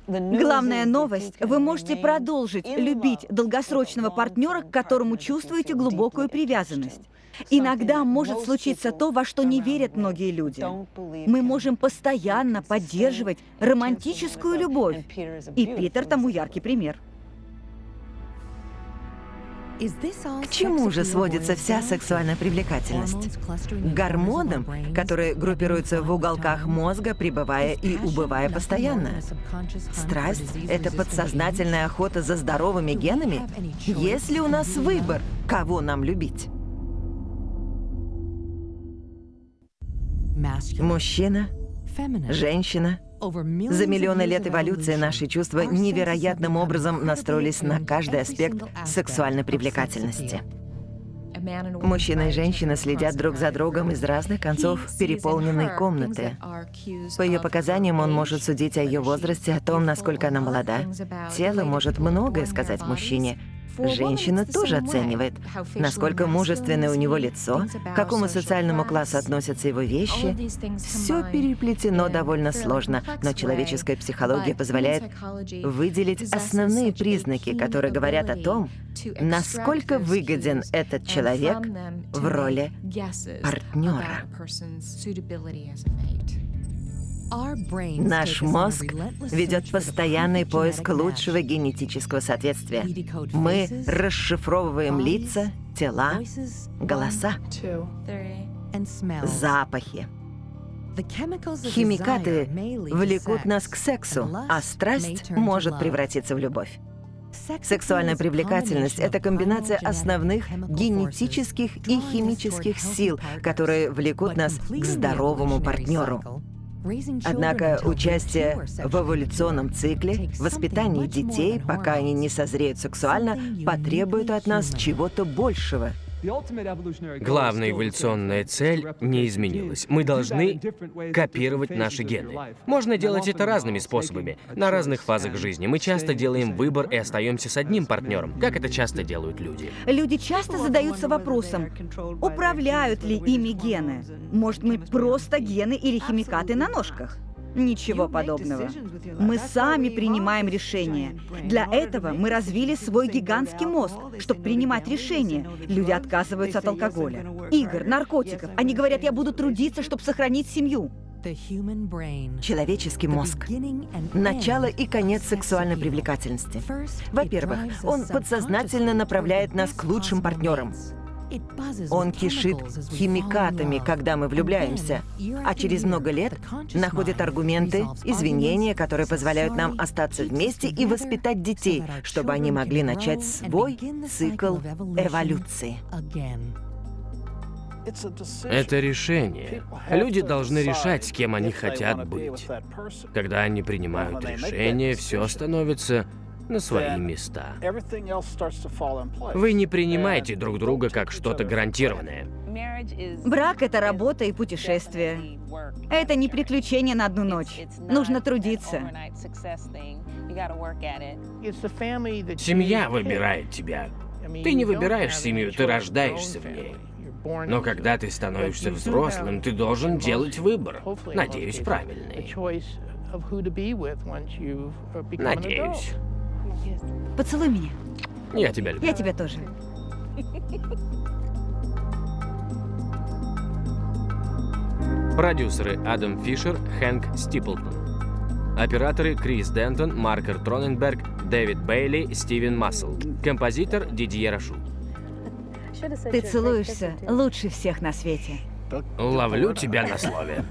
Главная новость — вы можете продолжить любить долгосрочного партнера, к которому чувствуете глубокую привязанность. Иногда может случиться то, во что не верят многие люди. Мы можем постоянно поддерживать романтическую любовь. И Питер тому яркий пример. К чему же сводится вся сексуальная привлекательность? К гормонам, которые группируются в уголках мозга, пребывая и убывая постоянно. Страсть — это подсознательная охота за здоровыми генами? Есть ли у нас выбор, кого нам любить? Мужчина, женщина. За миллионы лет эволюции наши чувства невероятным образом настроились на каждый аспект сексуальной привлекательности. Мужчина и женщина следят друг за другом из разных концов переполненной комнаты. По ее показаниям он может судить о ее возрасте, о том, насколько она молода. Тело может многое сказать мужчине. Женщина тоже оценивает, насколько мужественное у него лицо, к какому социальному классу относятся его вещи. Все переплетено довольно сложно, но человеческая психология позволяет выделить основные признаки, которые говорят о том, насколько выгоден этот человек в роли партнера. Наш мозг ведет постоянный поиск лучшего генетического соответствия. Мы расшифровываем лица, тела, голоса, запахи. Химикаты влекут нас к сексу, а страсть может превратиться в любовь. Сексуальная привлекательность — это комбинация основных генетических и химических сил, которые влекут нас к здоровому партнеру. Однако участие в эволюционном цикле, воспитании детей, пока они не созреют сексуально, потребует от нас чего-то большего. Главная эволюционная цель не изменилась. Мы должны копировать наши гены. Можно делать это разными способами, на разных фазах жизни. Мы часто делаем выбор и остаемся с одним партнером, как это часто делают люди. Люди часто задаются вопросом, управляют ли ими гены? Может, мы просто гены или химикаты на ножках? Ничего подобного. Мы сами принимаем решения. Для этого мы развили свой гигантский мозг, чтобы принимать решения. Люди отказываются от алкоголя, игр, наркотиков. Они говорят, я буду трудиться, чтобы сохранить семью. Человеческий мозг — начало и конец сексуальной привлекательности. Во-первых, он подсознательно направляет нас к лучшим партнерам. Он кишит химикатами, когда мы влюбляемся, а через много лет находит аргументы, извинения, которые позволяют нам остаться вместе и воспитать детей, чтобы они могли начать свой цикл эволюции. Это решение. Люди должны решать, с кем они хотят быть. Когда они принимают решение, все становится на свои места. Вы не принимаете друг друга как что-то гарантированное. Брак — это работа и путешествие. Это не приключение на одну ночь. Нужно трудиться. Семья выбирает тебя. Ты не выбираешь семью, ты рождаешься в ней. Но когда ты становишься взрослым, ты должен делать выбор. Надеюсь, правильный. Надеюсь. Поцелуй меня. Я тебя люблю. Я тебя тоже. Продюсеры Адам Фишер, Хэнк Стиплтон. Операторы Крис Дентон, Маркер Троненберг, Дэвид Бейли, Стивен Массел. Композитор Дидье Рашу. Ты целуешься лучше всех на свете. Ловлю тебя на слове.